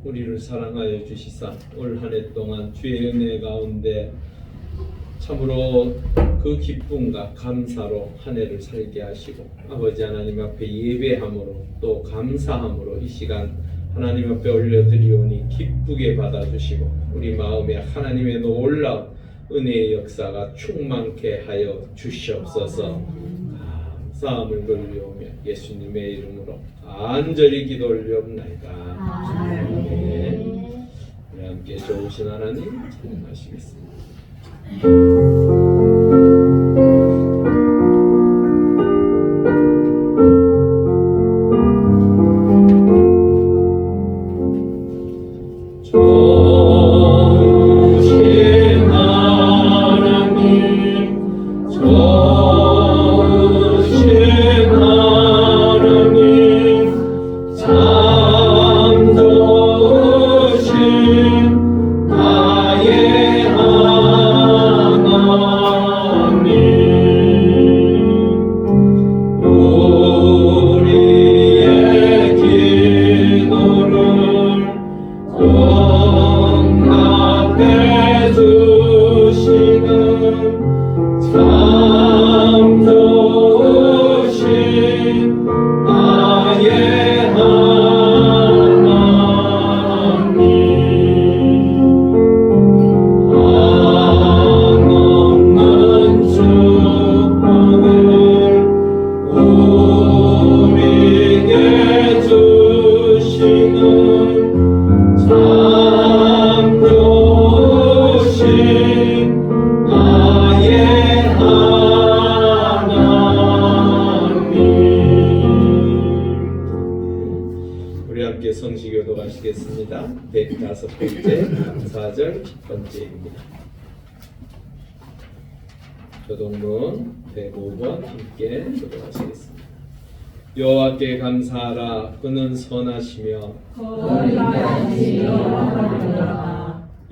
우리를 사랑하여 주시사 올 한 해 동안 주의 은혜 가운데 참으로 그 기쁨과 감사로 한 해를 살게 하시고 아버지 하나님 앞에 예배함으로 또 감사함으로 이 시간 하나님 앞에 올려드리오니 기쁘게 받아주시고 우리 마음에 하나님의 놀라운 은혜의 역사가 충만케 하여 주시옵소서. 감사함을 돌려오며 예수님의 이름으로 간절히 기도 올려옵나이다. 아멘. 우리 함께 좋으신 하나님 찬양하시겠습니다. 성시교도 가시겠습니다. 105번째 감사절 10번째입니다. 교동문 105번 함께 교도하시겠습니다. 여호와께 감사하라. 그는 선하시며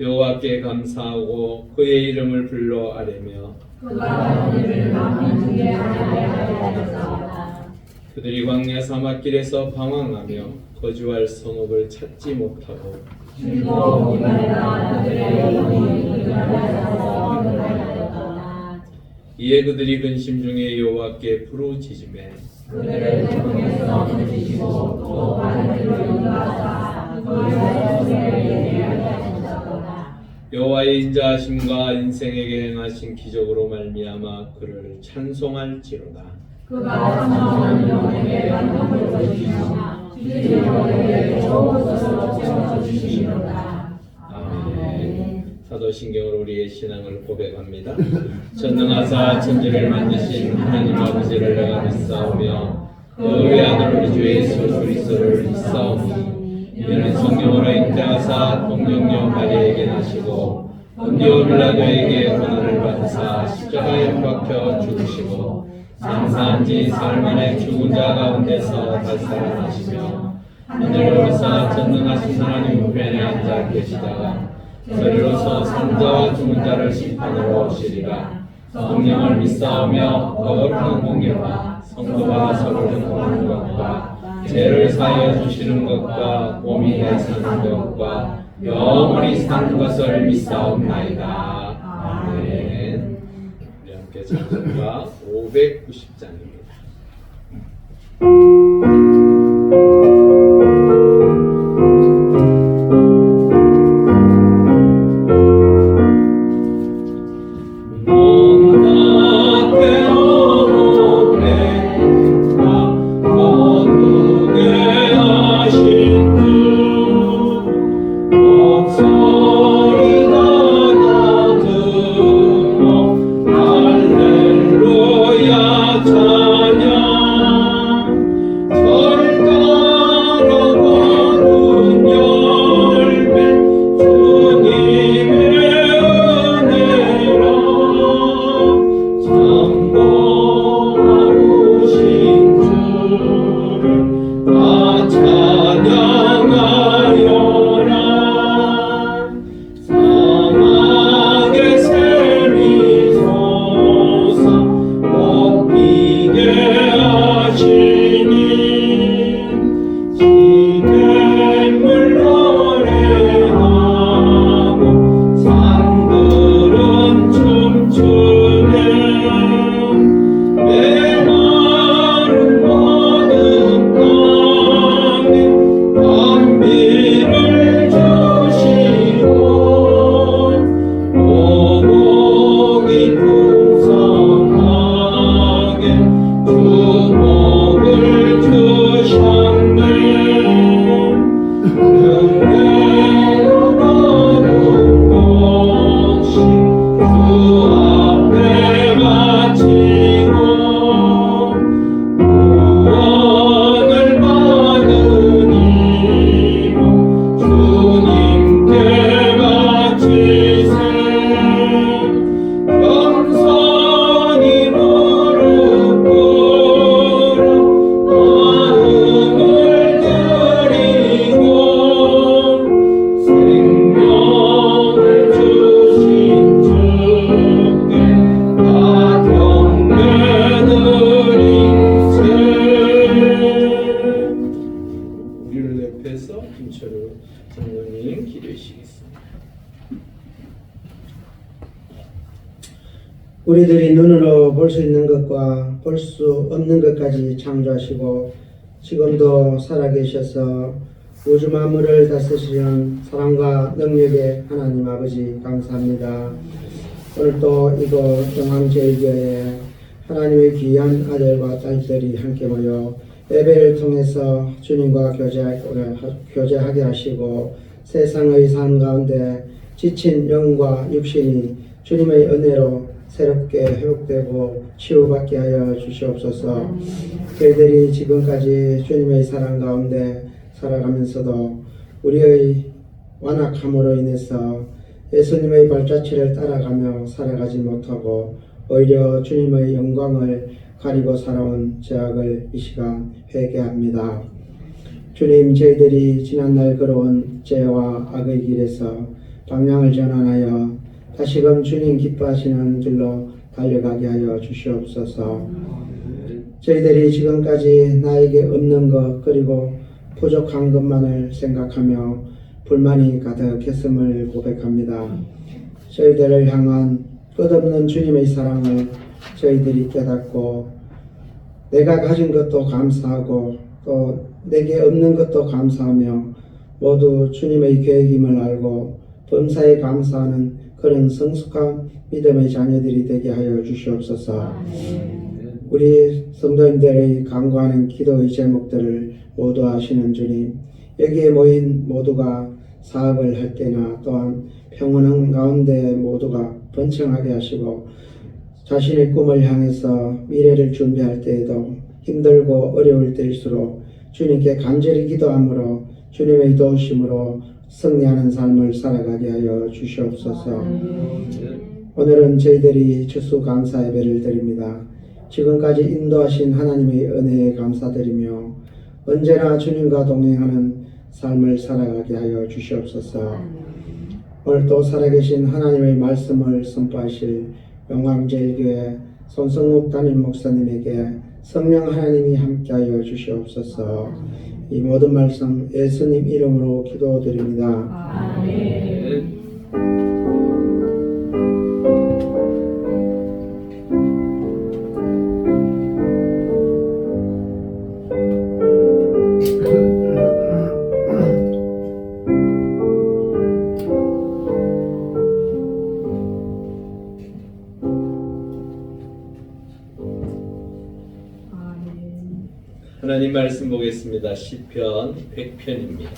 여호와께 감사하고 그의 이름을 불러 아뢰며 그들이 광야 사막길에서 방황하며 거주할 성읍을 찾지 못하고 이에 그들이 근심 중에 여호와께 부르짖으매 여호와의 인자하심과 인생에게 행하신 기적으로 말미암아 그를 찬송할지로다. 그가 사랑하는 영에게 만족을 거두시며 그들의 영에게 좋은 것으로 채워주시리로다. 아멘. 사도신경으로 우리의 신앙을 고백합니다. 전능하사 천지를 만드신 하나님 아버지를 내가 믿사오며 그 외아들 우리 주 예수 그리스도를 믿사오니 이는 성령으로 잉태하사 동정녀 마리아에게 나시고 본디오 빌라도에게 고난을 받으사 십자가에 못 박혀 죽으시고 장사한 지 사흘 만에 죽은 자 가운데서 다시 살아나시며 하늘로 오르사 전능하신 하나님 우편에 앉아 계시다가 저리로서 산자와 죽은 자를 심판으로 오시리라. 성령을 믿사오며 거룩한 공예와 성도와 서로 등하는 것과 죄를 사하여 주시는 것과 몸이 되사는 것과 영원히 사는 것을 믿사옵나이다. 아멘. 우리 함께 찬송가 590장입니다. 할렐루야 찬양 복이 풍성하게 주 복을 주셨네. 은혜로 거룩 것이 주 앞에 바치고 구원을 받으니라 주님께 바치세. 겸손히 무릎 꿇어 마음을 드리고 생명을 주신 주께 다 경배드림세. 우리를 옆에서 김철우 장로님 기도하시겠습니다. 우리들이 눈으로 볼 수 있는 것과 볼 수 없는 것까지 창조하시고 지금도 살아계셔서 우주 만물을 다스리는 사랑과 능력의 하나님 아버지 감사합니다. 오늘 또 이곳 중앙제일교회에 하나님의 귀한 아들과 딸들이 함께 모여 예배를 통해서 주님과 교제하게 하시고 세상의 삶 가운데 지친 영과 육신이 주님의 은혜로 새롭게 회복되고 치유받게 하여 주시옵소서. 저희들이 지금까지 주님의 사랑 가운데 살아가면서도 우리의 완악함으로 인해서 예수님의 발자취를 따라가며 살아가지 못하고 오히려 주님의 영광을 가리고 살아온 죄악을 이 시간 회개합니다. 주님, 저희들이 지난날 걸어온 죄와 악의 길에서 방향을 전환하여 다시금 주님 기뻐하시는 길로 달려가게 하여 주시옵소서. 저희들이 지금까지 나에게 없는 것 그리고 부족한 것만을 생각하며 불만이 가득했음을 고백합니다. 저희들을 향한 끝없는 주님의 사랑을 저희들이 깨닫고 내가 가진 것도 감사하고 또 내게 없는 것도 감사하며 모두 주님의 계획임을 알고 범사에 감사하는 그런 성숙한 믿음의 자녀들이 되게 하여 주시옵소서. 우리 성도님들의 간구하는 기도의 제목들을 모두 아시는 주님, 여기에 모인 모두가 사업을 할 때나 또한 평온한 가운데 모두가 번창하게 하시고 자신의 꿈을 향해서 미래를 준비할 때에도 힘들고 어려울 때일수록 주님께 간절히 기도함으로 주님의 도우심으로 승리하는 삶을 살아가게 하여 주시옵소서. 오늘은 저희들이 추수감사 예배를 드립니다. 지금까지 인도하신 하나님의 은혜에 감사드리며 언제나 주님과 동행하는 삶을 살아가게 하여 주시옵소서. 오늘 또 살아계신 하나님의 말씀을 선포하실 영광제일교회 손성욱 담임 목사님에게 성령 하나님이 함께하여 주시옵소서. 이 모든 말씀 예수님 이름으로 기도드립니다. 아멘. 하나님 말씀 보겠습니다. 시편 100편입니다.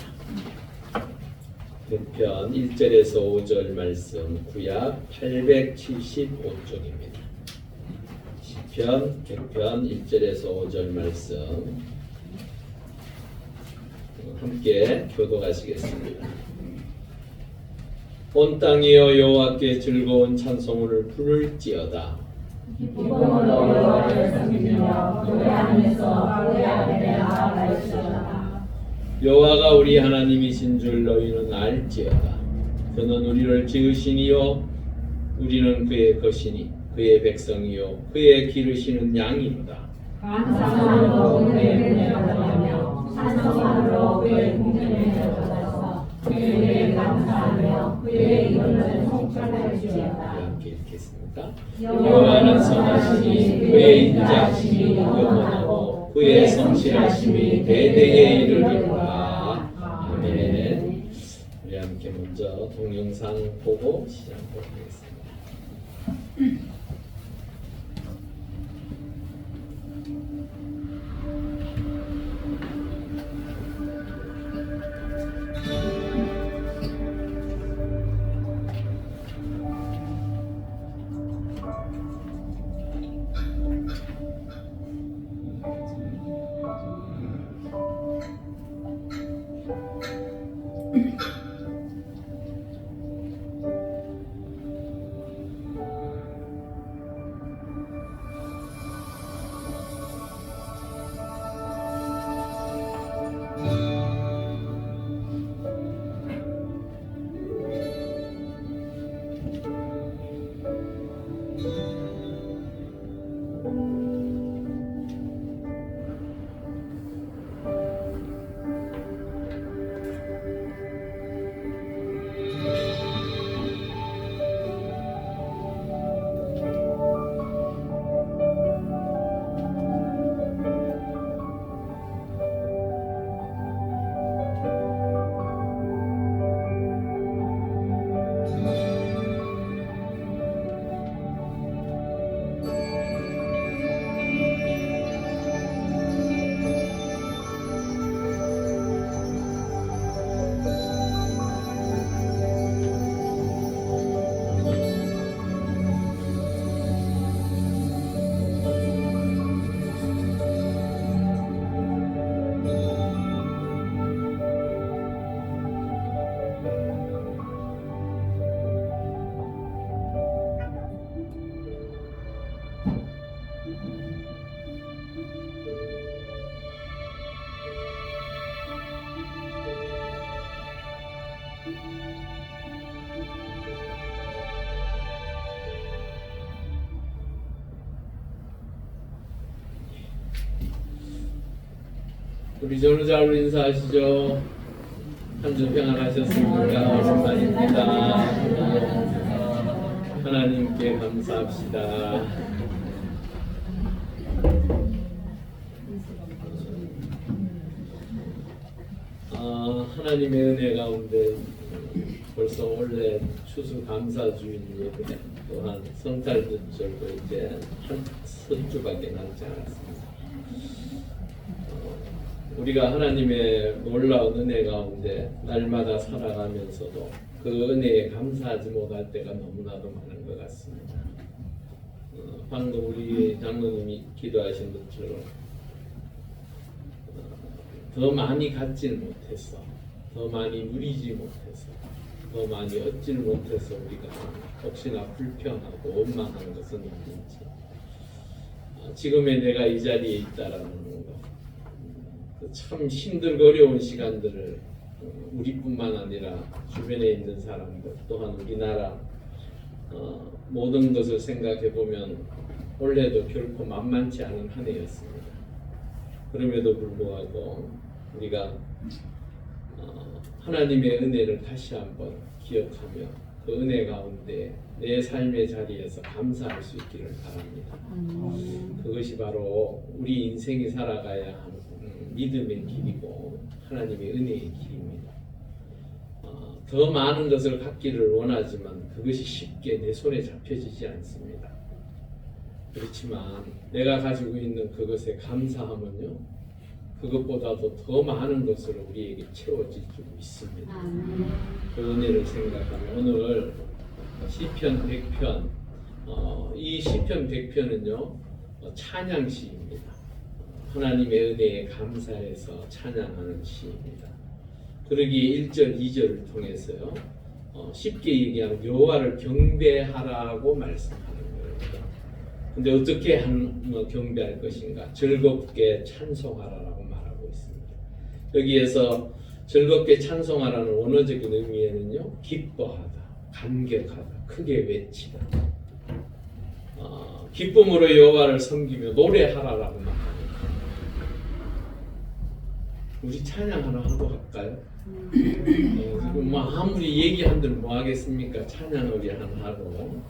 100편 1절에서 5절 말씀 구약 875쪽입니다. 시편 100편 1절에서 5절 말씀 함께 교독하시겠습니다. 온 땅이여 여호와께 즐거운 찬송을 부를지어다. 기쁨으로 여호와를 섬기며 노래하면서 그의 앞에 나아갈지어다. 여호와가 우리 하나님이신 줄 너희는 알지어다. 그는 우리를 지으시니요 우리는 그의 것이니 그의 백성이요 그의 기르시는 양이로다. 감사함으로 그의 은혜를 받으며 찬송함으로 그의 공평을 받아서 그에게 감사하며 그의 이름을 송축할지어다. 함께 읽겠습니다. 여호와는 선하시니 그의 인자하심이 영원하고 그의 성실하심이 대대에 이르리로다. 아멘. 우리 함께 먼저 동영상 보고 시작하겠습니다. 우리 전우자로 인사하시죠. 한 주 평안하셨습니까? 오랜만입니다. 하나님께 감사합시다. 하나님의 은혜 가운데 벌써 원래 추수감사주일 예배 또한 성찰절도 이제 한 주밖에 남지 않았습니다. 우리가 하나님의 놀라운 은혜 가운데 날마다 살아가면서도 그 은혜에 감사하지 못할 때가 너무나도 많은 것 같습니다. 방금 우리 장로님이 기도하신 것처럼 더 많이 갖지는 못해서, 더 많이 누리지 못해서, 더 많이 얻지를 못해서 우리가 혹시나 불평하고 원망하는 것은 없는지, 지금의 내가 이 자리에 있다라는 것, 참 힘들고 어려운 시간들을 우리뿐만 아니라 주변에 있는 사람들 또한 우리나라 모든 것을 생각해 보면 올해도 결코 만만치 않은 한 해였습니다. 그럼에도 불구하고 우리가 하나님의 은혜를 다시 한번 기억하며 그 은혜 가운데 내 삶의 자리에서 감사할 수 있기를 바랍니다. 그것이 바로 우리 인생이 살아가야 하는 믿음의 길이고 하나님의 은혜의 길입니다. 더 많은 것을 갖기를 원하지만 그것이 쉽게 내 손에 잡혀지지 않습니다. 그렇지만 내가 가지고 있는 그것에 감사하면요, 그것보다도 더 많은 것으로 우리에게 채워질 줄 믿습니다. 그 은혜를 생각하면 오늘 시편 100편, 이 시편 100편은요 찬양시입니다. 하나님의 은혜에 감사해서 찬양하는 시입니다. 그러기에 1절, 2절을 통해서요 쉽게 얘기하면 여호와를 경배하라고 말씀하는 거예요. 근데 어떻게 경배할 것인가? 즐겁게 찬송하라라고 말하고 있습니다. 여기에서 즐겁게 찬송하라는 원어적인 의미에는요 기뻐하다, 감격하다, 크게 외치다, 기쁨으로 여호와를 섬기며 노래하라라고 말합니다. 우리 찬양 하나 하고 갈까요? 지금 뭐 아무리 얘기한들 뭐 하겠습니까? 찬양 우리 하나 하고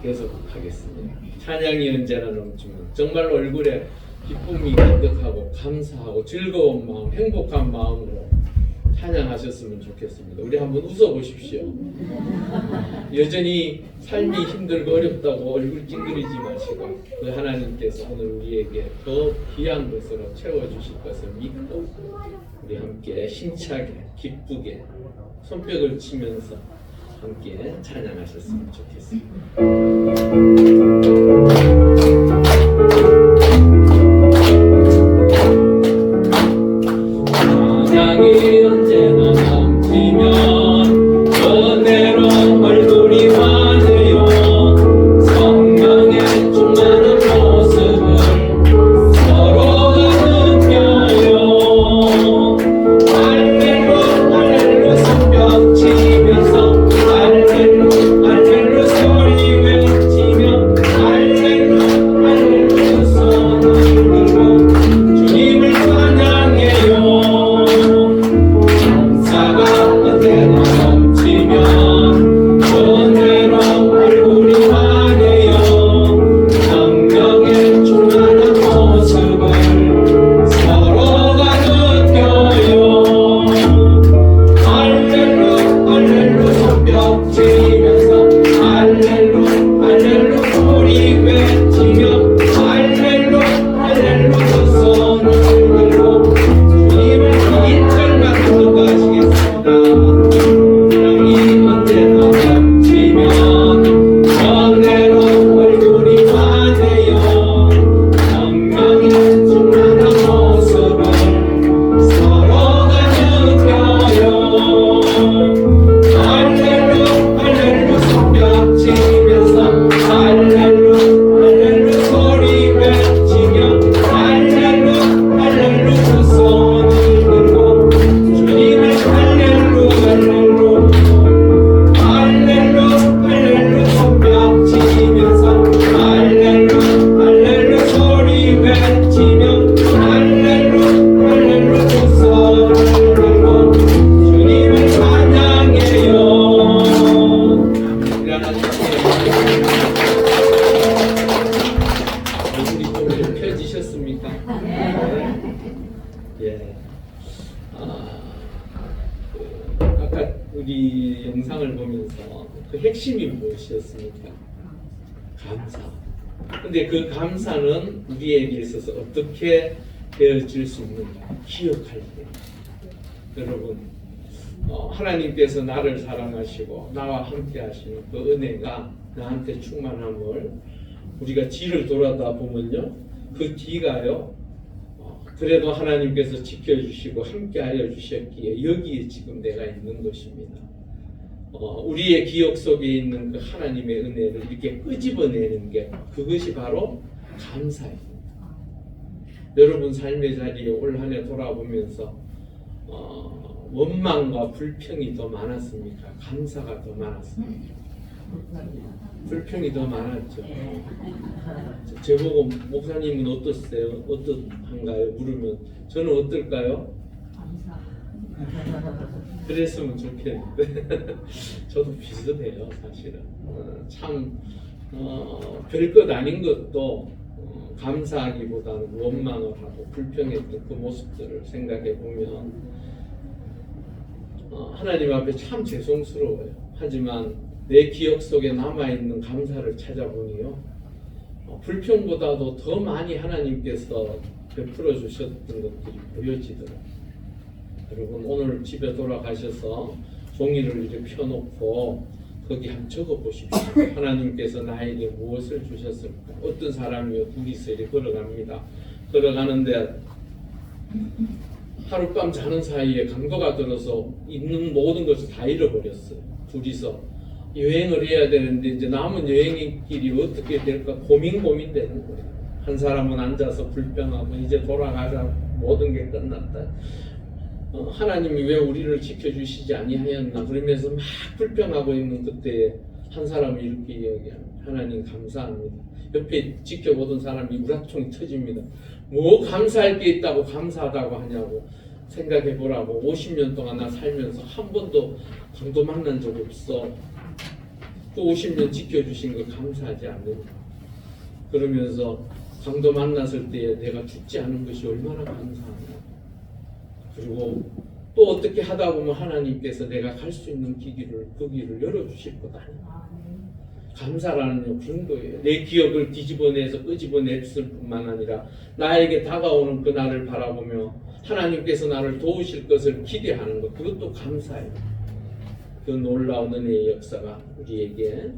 계속 하겠습니다. 찬양이 언제나 넘치면 정말 얼굴에 기쁨이 가득하고 감사하고 즐거운 마음, 행복한 마음으로 찬양하셨으면 좋겠습니다. 우리 한번 웃어보십시오. 여전히 삶이 힘들고 어렵다고 얼굴 찡그리지 마시고 그 하나님께서 오늘 우리에게 더 귀한 것으로 채워주실 것을 믿고 우리 함께 힘차게 기쁘게 손뼉을 치면서 함께 찬양하셨으면 좋겠습니다. 찬양이 언제나 넘치면 은혜로 얼굴이 환해요. 성령의 충만한 모습을 서로가 느껴요. 할렐루 할렐루 손뼉 치면서 할렐루 할렐루 소리 얼굴이 좀 펴지셨습니까? 네. 예. 아까 우리 영상을 보면서 그 핵심이 무엇이었습니까? 감사. 근데 그 감사는 우리에게 있어서 어떻게 되어질 수 있는가? 기억할 때. 여러분, 하나님께서 나를 사랑하시고 나와 함께 하시는 그 은혜가 나한테 충만함을 우리가 뒤를 돌아다 보면요, 그 뒤가요, 그래도 하나님께서 지켜주시고 함께하여 주셨기에 여기에 지금 내가 있는 것입니다. 우리의 기억 속에 있는 그 하나님의 은혜를 이렇게 끄집어내는 게 그것이 바로 감사입니다. 여러분 삶의 자리에 올 한 해 돌아보면서 원망과 불평이 더 많았습니까? 감사가 더 많았습니까? 불평이 더 많았죠. 저보고 목사님은 어떠세요? 어떠한가요? 물으면 저는 어떨까요? 그랬으면 좋겠는데 저도 비슷해요, 사실은. 참 별것 아닌 것도 감사하기보다는 원망을 하고 불평했던 그 모습들을 생각해 보면 하나님 앞에 참 죄송스러워요. 하지만 내 기억 속에 남아있는 감사를 찾아보니요, 불평보다도 더 많이 하나님께서 베풀어 주셨던 것들이 보여지더라고요. 여러분, 오늘 집에 돌아가셔서 종이를 이렇게 펴놓고 거기 한번 적어보십시오. 하나님께서 나에게 무엇을 주셨을까? 어떤 사람이요, 둘이서 이렇게 걸어갑니다. 걸어가는데 하룻밤 자는 사이에 강도가 들어서 있는 모든 것을 다 잃어버렸어요. 둘이서 여행을 해야 되는데 이제 남은 여행길이 어떻게 될까 고민되는 거예요. 한 사람은 앉아서 불평하고 이제 돌아가자, 모든 게 끝났다. 하나님이 왜 우리를 지켜주시지 아니하였나 그러면서 막 불평하고 있는 그때에 한 사람이 이렇게 이야기합니다. 하나님 감사합니다. 옆에 지켜보던 사람이 우라통이 터집니다. 뭐 감사할 게 있다고 감사하다고 하냐고 생각해 보라고. 50년 동안 나 살면서 한 번도 강도 만난 적 없어. 그 50년 지켜주신 거 감사하지 않는다. 그러면서 강도 만났을 때에 내가 죽지 않은 것이 얼마나 감사하냐. 그리고 또 어떻게 하다 보면 하나님께서 내가 갈 수 있는 그 길을 열어주실 것 아니야. 감사라는 그런 거예요. 내 기억을 뒤집어내서 끄집어냈을 뿐만 아니라 나에게 다가오는 그날을 바라보며 하나님께서 나를 도우실 것을 기대하는 것, 그것도 감사해요. 그 놀라운 은혜의 역사가 우리에게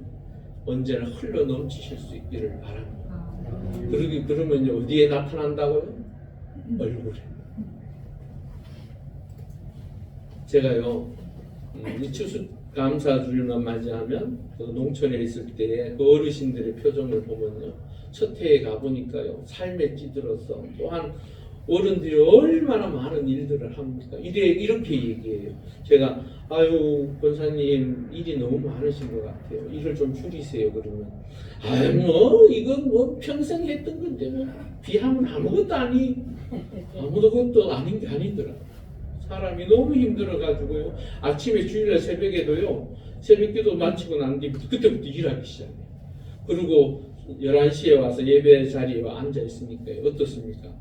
언제나 흘러 넘치실 수 있기를 바랍니다. 그러면요, 어디에 나타난다고요? 얼굴에. 제가요, 이 추수감사주일만 맞이하면 그 농촌에 있을 때에 그 어르신들의 표정을 보면요, 첫 해에 가보니까요, 삶에 찌들어서 또한 어른들이 얼마나 많은 일들을 합니까? 이렇게 얘기해요. 제가 아유 권사님 일이 너무 많으신 것 같아요. 일을 좀 줄이세요. 그러면 아유 뭐 이건 뭐 평생 했던 건데 뭐 비하면 아무것도 아닌 게 아니더라. 사람이 너무 힘들어가지고요. 아침에 주일날 새벽에도요. 새벽기도 마치고 난 뒤부터 그때부터 일하기 시작해요. 그리고 11시에 와서 예배 자리에 앉아 있으니까 어떻습니까?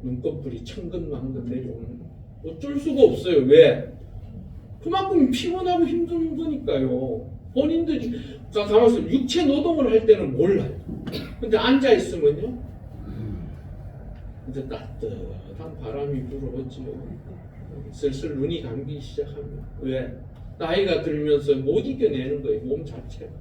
눈꺼풀이 천근만근 내려오는 거. 어쩔 수가 없어요. 왜? 그만큼 피곤하고 힘든 거니까요. 본인들이 가만있어 육체 노동을 할 때는 몰라요. 근데 앉아 있으면요, 이제 따뜻한 바람이 불어오지요. 슬슬 눈이 감기 시작합니다. 왜? 나이가 들면서 못 이겨내는 거예요. 몸 자체가.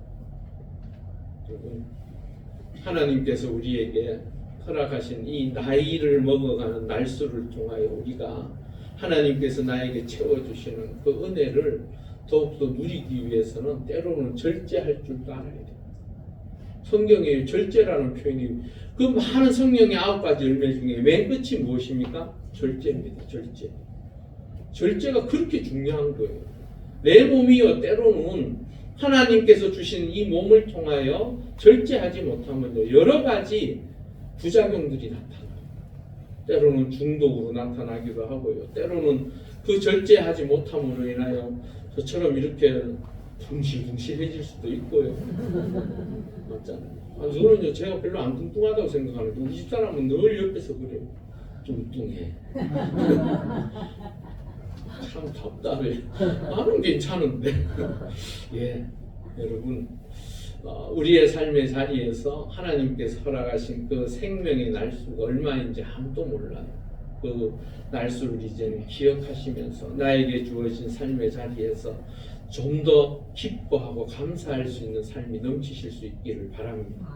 하나님께서 우리에게 허락하신 이 나이를 먹어가는 날수를 통하여 우리가 하나님께서 나에게 채워주시는 그 은혜를 더욱더 누리기 위해서는 때로는 절제할 줄도 알아야 돼요. 성경에 절제라는 표현이, 그 많은 성령의 9가지 열매 중에 맨 끝이 무엇입니까? 절제입니다. 절제. 절제가 그렇게 중요한 거예요. 내 몸이요, 때로는 하나님께서 주신 이 몸을 통하여 절제하지 못하면요, 여러 가지 부작용들이 나타나요. 때로는 중독으로 나타나기도 하고요. 때로는 그 절제하지 못함으로 인하여 저처럼 이렇게 둥실둥실해질 수도 있고요. 맞잖아요. 저는요 제가 별로 안 뚱뚱하다고 생각하는데 우리 집사람은 늘 옆에서 그래요. 뚱뚱해. 참 답답해. 나는 괜찮은데. 예, 여러분 우리의 삶의 자리에서 하나님께서 허락하신 그 생명의 날수가 얼마인지 아무도 몰라요. 그 날수를 이제는 기억하시면서 나에게 주어진 삶의 자리에서 좀 더 기뻐하고 감사할 수 있는 삶이 넘치실 수 있기를 바랍니다.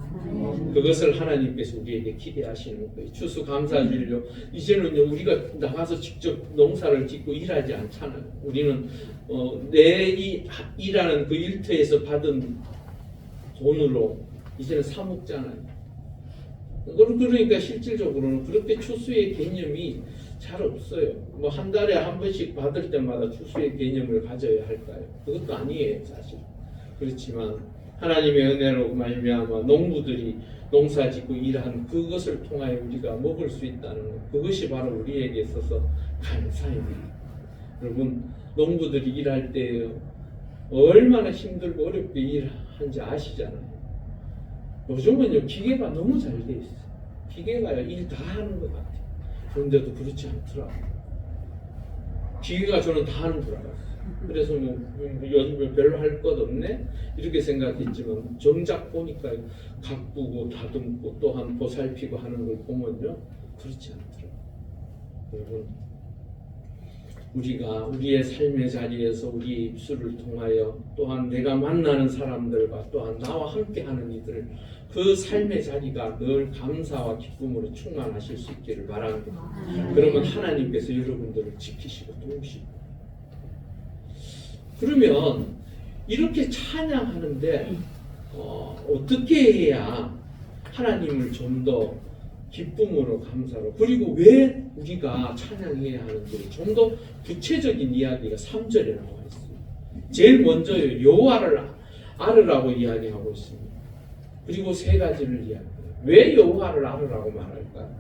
그것을 하나님께서 우리에게 기대하시는 거예요. 추수감사주일요. 이제는요 우리가 나가서 직접 농사를 짓고 일하지 않잖아요. 우리는 내 일하는 그 일터에서 받은 돈으로 이제는 사 먹잖아요. 그러니까 실질적으로는 그렇게 추수의 개념이 잘 없어요. 뭐 한 달에 한 번씩 받을 때마다 추수의 개념을 가져야 할까요? 그것도 아니에요, 사실. 그렇지만 하나님의 은혜로 말미암아 농부들이 농사짓고 일한 그것을 통하여 우리가 먹을 수 있다는 것, 그것이 바로 우리에게 있어서 감사입니다. 여러분, 농부들이 일할 때 얼마나 힘들고 어렵게 일하는지 아시잖아요. 요즘은요 기계가 너무 잘 돼 있어요. 기계가요 일 다 하는 것 같아요. 그런데도 그렇지 않더라고요. 기계가 저는 다 하는 줄 알았어요. 그래서 뭐 요즘에 별로 할 것 없네 이렇게 생각했지만 정작 보니까 가꾸고 다듬고 또한 보살피고 하는 걸 보면요 그렇지 않더라고요. 여러분, 우리가 우리의 삶의 자리에서 우리의 입술을 통하여 또한 내가 만나는 사람들과 또한 나와 함께하는 이들 그 삶의 자리가 늘 감사와 기쁨으로 충만하실 수 있기를 바랍니다. 그러면 하나님께서 여러분들을 지키시고 도우시고 그러면 이렇게 찬양하는데 어떻게 해야 하나님을 좀 더 기쁨으로 감사로 그리고 왜 우리가 찬양해야 하는지 좀 더 구체적인 이야기가 3절에 나와 있습니다. 제일 먼저요 여호와를 알으라고 이야기하고 있습니다. 그리고 세 가지를 이야기해요. 왜 여호와를 알으라고 말할까요?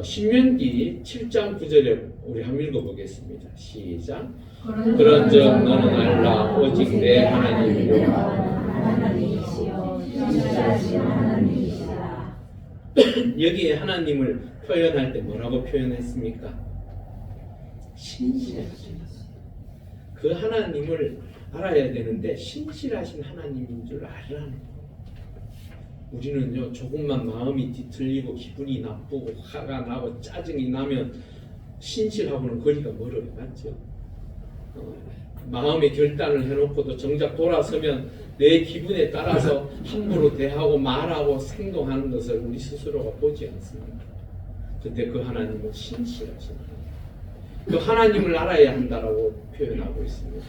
신명기 7장 9절에 우리 한번 읽어보겠습니다. 시작. 그런즉 너는 알라 오직 내 하나님 여호와 여기에 하나님을 표현할 때 뭐라고 표현했습니까? 신실하신 그 하나님을 알아야 되는데 신실하신 하나님인 줄 알라는 거예요. 우리는요 조금만 마음이 뒤틀리고 기분이 나쁘고 화가 나고 짜증이 나면 신실하고는 거리가 멀어요. 맞죠? 마음의 결단을 해놓고도 정작 돌아서면 내 기분에 따라서 함부로 대하고 말하고 행동하는 것을 우리 스스로가 보지 않습니다. 그런데 그 하나님은 신실하신 하나님. 그 하나님을 알아야 한다라고 표현하고 있습니다.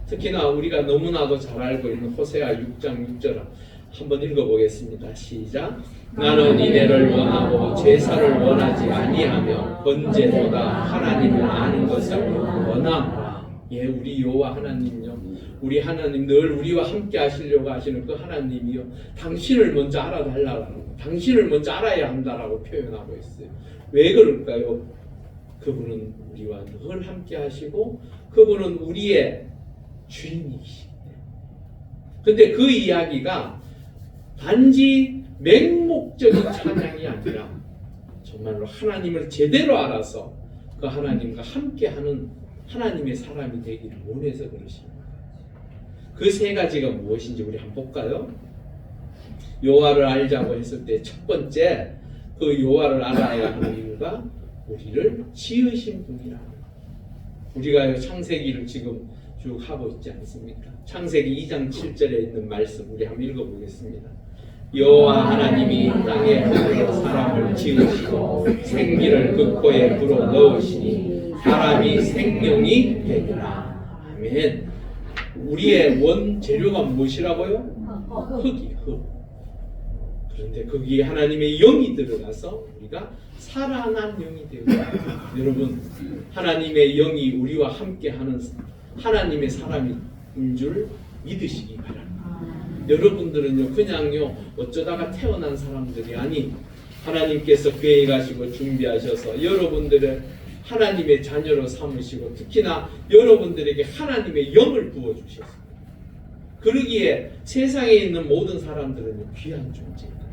특히나 우리가 너무나도 잘 알고 있는 호세아 6장 6절 한번 읽어보겠습니다. 시작. 나는 이내를 원하고 제사를 원하지 아니하며 번제보다 하나님을 아는 것을 원함이라. 예, 우리 여호와 하나님요, 우리 하나님 늘 우리와 함께 하시려고 하시는 그 하나님이요, 당신을 먼저 알아달라는 거, 당신을 먼저 알아야 한다라고 표현하고 있어요. 왜 그럴까요? 그분은 우리와 늘 함께 하시고 그분은 우리의 주인이시네. 근데 그 이야기가 단지 맹목적인 찬양이 아니라 정말로 하나님을 제대로 알아서 그 하나님과 함께하는 하나님의 사람이 되기를 원해서 그러십니다. 그 세 가지가 무엇인지 우리 한번 볼까요? 여호와를 알자고 했을 때 첫 번째 그 여호와를 알아야 하는 이유가 우리를 지으신 분이라. 우리가 창세기를 지금 쭉 하고 있지 않습니까? 창세기 2장 7절에 있는 말씀 우리 한번 읽어보겠습니다. 여호와 하나님이 땅에 하늘로 사람을 지으시고 생기를 그 코에 불어 넣으시니 사람이 생명이 되리라. 아멘. 우리의 원재료가 무엇이라고요? 흙이 흙. 그런데 거기에 하나님의 영이 들어가서 우리가 살아난 영이 되고 여러분 하나님의 영이 우리와 함께하는 하나님의 사람인 줄 믿으시기 바랍니다. 여러분들은요 그냥요 어쩌다가 태어난 사람들이 아닌 하나님께서 계획하시고 준비하셔서 여러분들의 하나님의 자녀로 삼으시고 특히나 여러분들에게 하나님의 영을 부어주셨습니다. 그러기에 세상에 있는 모든 사람들은 귀한 존재입니다.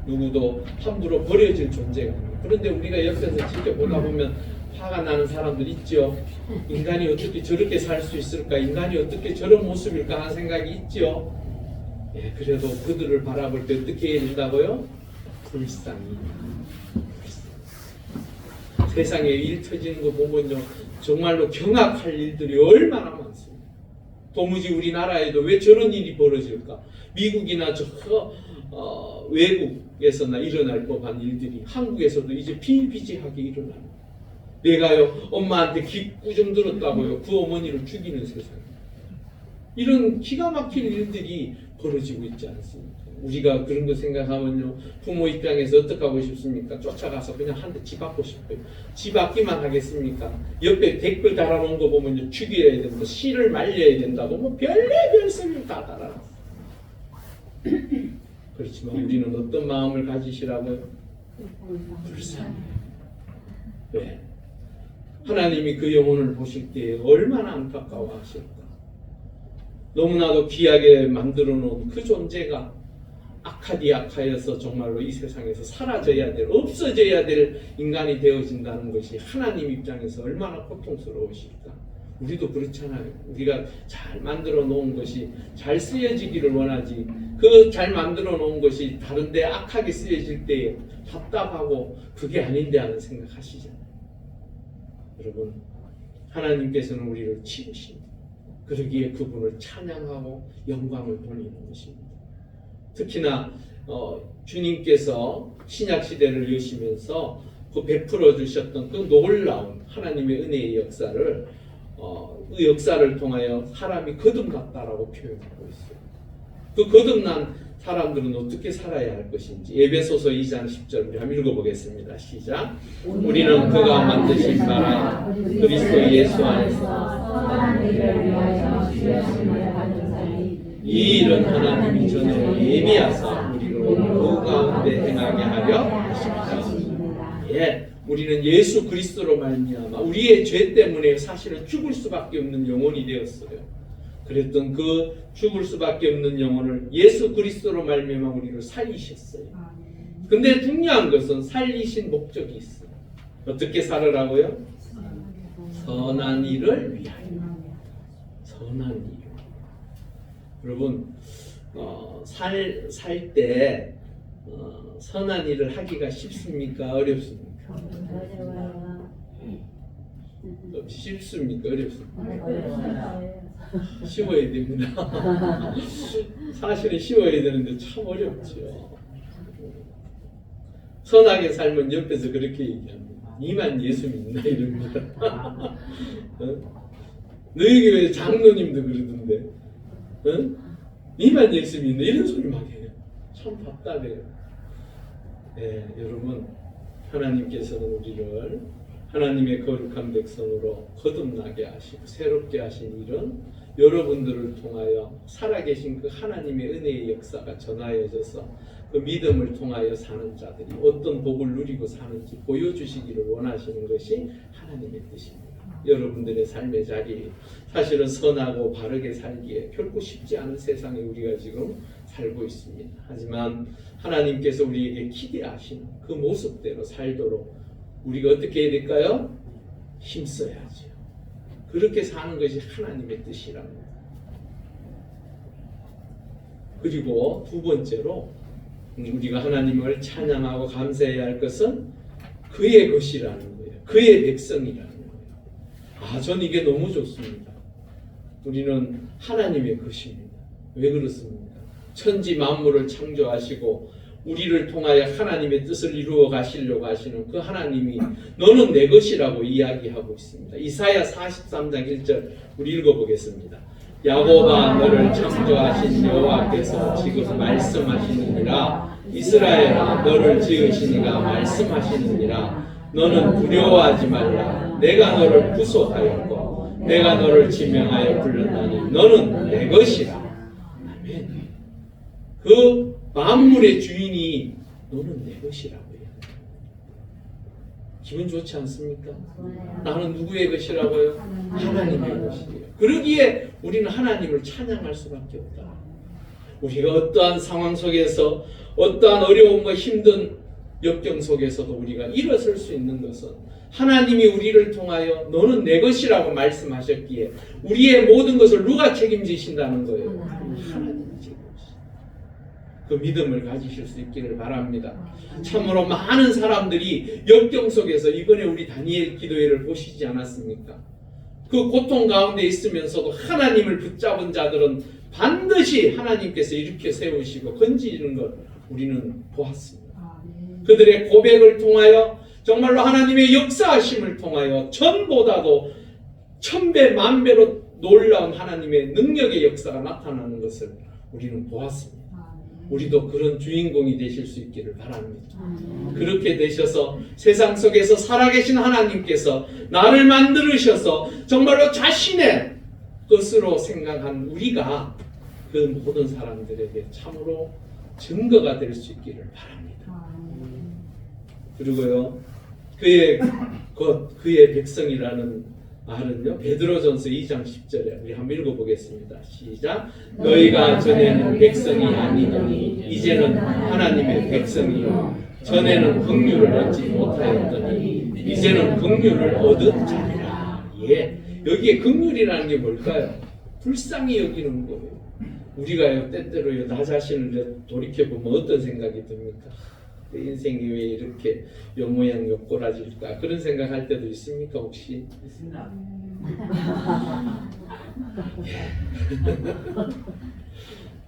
누구도 함부로 버려질 존재가 아니에요. 그런데 우리가 옆에서 지켜보다 보면 화가 나는 사람들 있죠. 인간이 어떻게 저렇게 살 수 있을까? 인간이 어떻게 저런 모습일까 하는 생각이 있죠. 예, 그래도 그들을 바라볼 때 어떻게 해야 된다고요? 불쌍히. 세상에 일 터지는 거 보면요, 정말로 경악할 일들이 얼마나 많습니다. 도무지 우리나라에도 왜 저런 일이 벌어질까? 미국이나 저 외국에서나 일어날 법한 일들이 한국에서도 이제 비일비재하게 일어나요. 내가요 엄마한테 기꾸좀 들었다고요 그 어머니를 죽이는 세상. 이런 기가 막힌 일들이 벌어지고 있지 않습니까? 우리가 그런 거 생각하면요, 부모 입장에서 어떻게 하고 싶습니까? 쫓아가서 그냥 한 대 집받고 싶어요. 집받기만 하겠습니까? 옆에 댓글 달아놓은 거 보면요, 죽여야 된다, 씨를 말려야 된다고 뭐 별의별 소리를 다 달아놨어요. 그렇지만 우리는 어떤 마음을 가지시라고요? 불쌍해요. 왜? 하나님이 그 영혼을 보실 때 얼마나 안타까워하실까? 너무나도 귀하게 만들어 놓은 그 존재가 아카디아카여서 정말로 이 세상에서 사라져야 될, 없어져야 될 인간이 되어진다는 것이 하나님 입장에서 얼마나 고통스러우실까? 우리도 그렇잖아요. 우리가 잘 만들어 놓은 것이 잘 쓰여지기를 원하지, 그 잘 만들어 놓은 것이 다른데 악하게 쓰여질 때 답답하고 그게 아닌데 하는 생각하시잖아요. 여러분, 하나님께서는 우리를 치우십니다. 그러기에 그분을 찬양하고 영광을 돌리는 것입니다. 특히나 주님께서 신약시대를 여시면서 그 베풀어 주셨던 그 놀라운 하나님의 은혜의 역사를 그 역사를 통하여 사람이 거듭났다라고 표현하고 있어요. 그 거듭난 사람들은 어떻게 살아야 할 것인지 에베소서 2장 10절 우리 한번 읽어보겠습니다. 시작. 우리는 그가 만드신 바라 그리스도 예수 안에서 선한 일을 위하여 주여심을 받은 자니 이 일은 하나님이 전에 예비하사 우리로 그 가운데 행하게 하려 하십니다. 예, 우리는 예수 그리스도로 말미암아 우리의 죄 때문에 사실은 죽을 수밖에 없는 영혼이 되었어요. 그랬던 그 죽을 수밖에 없는 영혼을 예수 그리스도로 말미암아 우리를 살리셨어요. 근데 중요한 것은 살리신 목적이 있어요. 어떻게 살으라고요? 선한 일을 위하여. 선한 일. 여러분, 살 때 선한 일을 하기가 쉽습니까? 어렵습니까? 쉽습니까? 어렵습니까? 쉬워야 됩니다. 사실은 쉬워야 되는데 참 어렵죠. 선하게 살면 옆에서 그렇게 얘기합니다. 니만 예수 믿나 이럽니다. 너희 교회 장로님도 그러던데, 니만 예수 믿나 이런 소리 막 해요. 참 답답해요. 네, 여러분, 하나님께서는 우리를 하나님의 거룩한 백성으로 거듭나게 하시고 새롭게 하신 일은 여러분들을 통하여 살아계신 그 하나님의 은혜의 역사가 전하여져서 그 믿음을 통하여 사는 자들이 어떤 복을 누리고 사는지 보여주시기를 원하시는 것이 하나님의 뜻입니다. 여러분들의 삶의 자리, 사실은 선하고 바르게 살기에 결코 쉽지 않은 세상에 우리가 지금 살고 있습니다. 하지만 하나님께서 우리에게 기대하시는 그 모습대로 살도록 우리가 어떻게 해야 될까요? 힘써야죠. 그렇게 사는 것이 하나님의 뜻이랍니다. 그리고 두 번째로 우리가 하나님을 찬양하고 감사해야 할 것은 그의 것이라는 거예요. 그의 백성이라는 거예요. 저는 이게 너무 좋습니다. 우리는 하나님의 것입니다. 왜 그렇습니까? 천지 만물을 창조하시고 우리를 통하여 하나님의 뜻을 이루어 가시려고 하시는 그 하나님이 너는 내 것이라고 이야기하고 있습니다. 이사야 43장 1절 우리 읽어보겠습니다. 야곱아 너를 창조하신 여호와께서 지금 말씀하시느니라. 이스라엘아 너를 지으신 이가 말씀하시느니라. 너는 두려워하지 말라. 내가 너를 구속하였고 내가 너를 지명하여 불렀나니 너는 내 것이라. 아멘. 그 만물의 주인이 너는 내 것이라고 해요. 기분 좋지 않습니까? 나는 누구의 것이라고요? 하나님의 것이에요. 그러기에 우리는 하나님을 찬양할 수밖에 없다. 우리가 어떠한 상황 속에서 어떠한 어려움과 힘든 역경 속에서도 우리가 일어설 수 있는 것은 하나님이 우리를 통하여 너는 내 것이라고 말씀하셨기에 우리의 모든 것을 누가 책임지신다는 거예요? 하나님이 책임지신다. 그 믿음을 가지실 수 있기를 바랍니다. 참으로 많은 사람들이 역경 속에서 이번에 우리 다니엘 기도회를 보시지 않았습니까? 그 고통 가운데 있으면서도 하나님을 붙잡은 자들은 반드시 하나님께서 일으켜 세우시고 건지는 것 우리는 보았습니다. 그들의 고백을 통하여 정말로 하나님의 역사하심을 통하여 전보다도 천배 만배로 놀라운 하나님의 능력의 역사가 나타나는 것을 우리는 보았습니다. 우리도 그런 주인공이 되실 수 있기를 바랍니다. 그렇게 되셔서 세상 속에서 살아계신 하나님께서 나를 만드셔서 정말로 자신의 것으로 생각한 우리가 그 모든 사람들에게 참으로 증거가 될 수 있기를 바랍니다. 그리고요, 그의 백성이라는 말은요, 베드로전서 2장 10절에 우리 한번 읽어보겠습니다. 시작. 너희가 전에는 백성이 아니더니 이제는 하나님의 백성이요 전에는 긍휼을 얻지 못하였더니 이제는 긍휼을 얻은 자리라. 예, 여기에 긍휼이라는 게 뭘까요? 불쌍히 여기는 거예요. 우리가요 때때로요 나 자신을 돌이켜보면 어떤 생각이 듭니까? 내 인생이 왜 이렇게 요 모양 요 꼬라질까? 그런 생각할 때도 있습니까 혹시? 있습니다.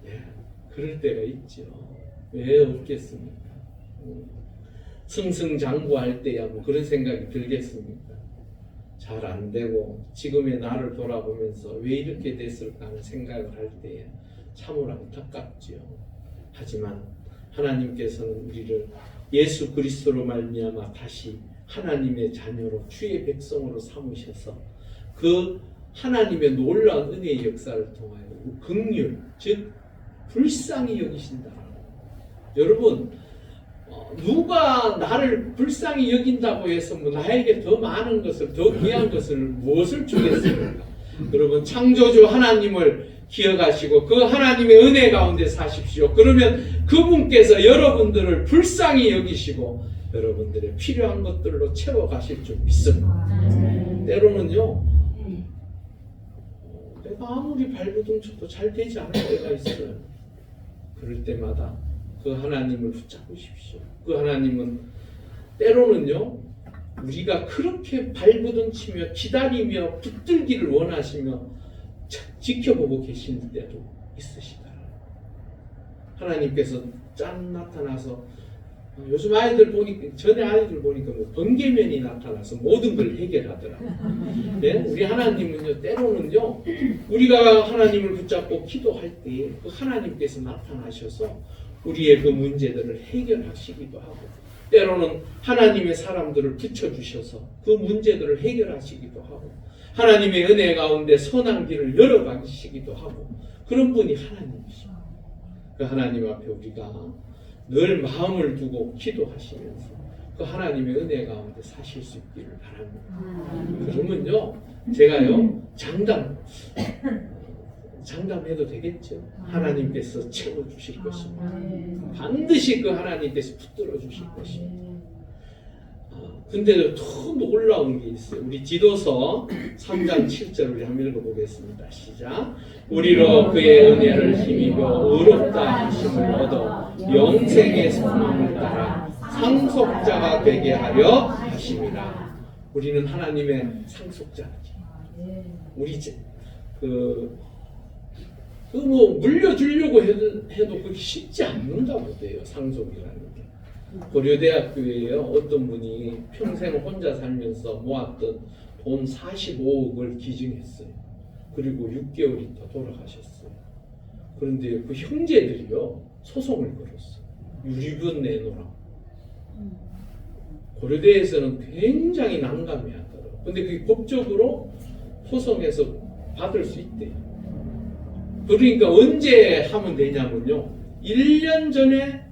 예, 그럴 때가 있죠. 왜 없겠습니까? 승승장구할 때야 뭐 그런 생각이 들겠습니까? 잘 안 되고 지금의 나를 돌아보면서 왜 이렇게 됐을까 하는 생각을 할 때에 참으로 안타깝지요. 하지만 하나님께서는 우리를 예수 그리스도로 말미암아 다시 하나님의 자녀로 주의 백성으로 삼으셔서 그 하나님의 놀라운 은혜의 역사를 통하여 긍휼, 즉 불쌍히 여기신다. 여러분, 누가 나를 불쌍히 여긴다고 해서 뭐 나에게 더 많은 것을, 더 귀한 것을 무엇을 주겠습니까? 여러분, 창조주 하나님을 기억하시고 그 하나님의 은혜 가운데 사십시오. 그러면 그분께서 여러분들을 불쌍히 여기시고 여러분들의 필요한 것들로 채워가실 줄 믿습니다. 때로는요, 내가 아무리 발버둥 쳐도 잘 되지 않을 때가 있어요. 그럴 때마다 그 하나님을 붙잡으십시오. 그 하나님은 때로는요, 우리가 그렇게 발버둥 치며 기다리며 붙들기를 원하시며 지켜보고 계신 때도 있으시다. 하나님께서 짠 나타나서 요즘 아이들 보니까 전에 아이들 보니까 뭐 번개면이 나타나서 모든 걸 해결하더라고요. 네? 우리 하나님은요 때로는요 우리가 하나님을 붙잡고 기도할 때 그 하나님께서 나타나셔서 우리의 그 문제들을 해결하시기도 하고 때로는 하나님의 사람들을 붙여주셔서 그 문제들을 해결하시기도 하고 하나님의 은혜 가운데 선한 길을 열어가시기도 하고 그런 분이 하나님이십니다. 그 하나님 앞에 우리가 늘 마음을 두고 기도하시면서 그 하나님의 은혜 가운데 사실 수 있기를 바랍니다. 그러면요 제가요 장담해도 되겠죠. 하나님께서 채워주실 것입니다. 반드시 그 하나님께서 붙들어 주실 것입니다. 근데 더 놀라운 게 있어요. 우리 디도서 3장 7절을 한번 읽어보겠습니다. 시작. 우리로 그의 은혜를 힘입어 의롭다 하심을 얻어 영생의 소망을 따라 상속자가 되게 하려 하심이라. 우리는 하나님의 상속자죠. 우리 뭐 물려주려고 해도 그게 쉽지 않는다고 돼요. 상속이라는 게. 고려대학교에요 어떤 분이 평생 혼자 살면서 모았던 돈 45억을 기증했어요. 그리고 6개월 있다 돌아가셨어요. 그런데 그 형제들이요 소송을 걸었어요. 유리분 내놓으라고. 고려대에서는 굉장히 난감해하더라고요. 근데 그게 법적으로 소송해서 받을 수 있대요. 그러니까 언제 하면 되냐면요 1년 전에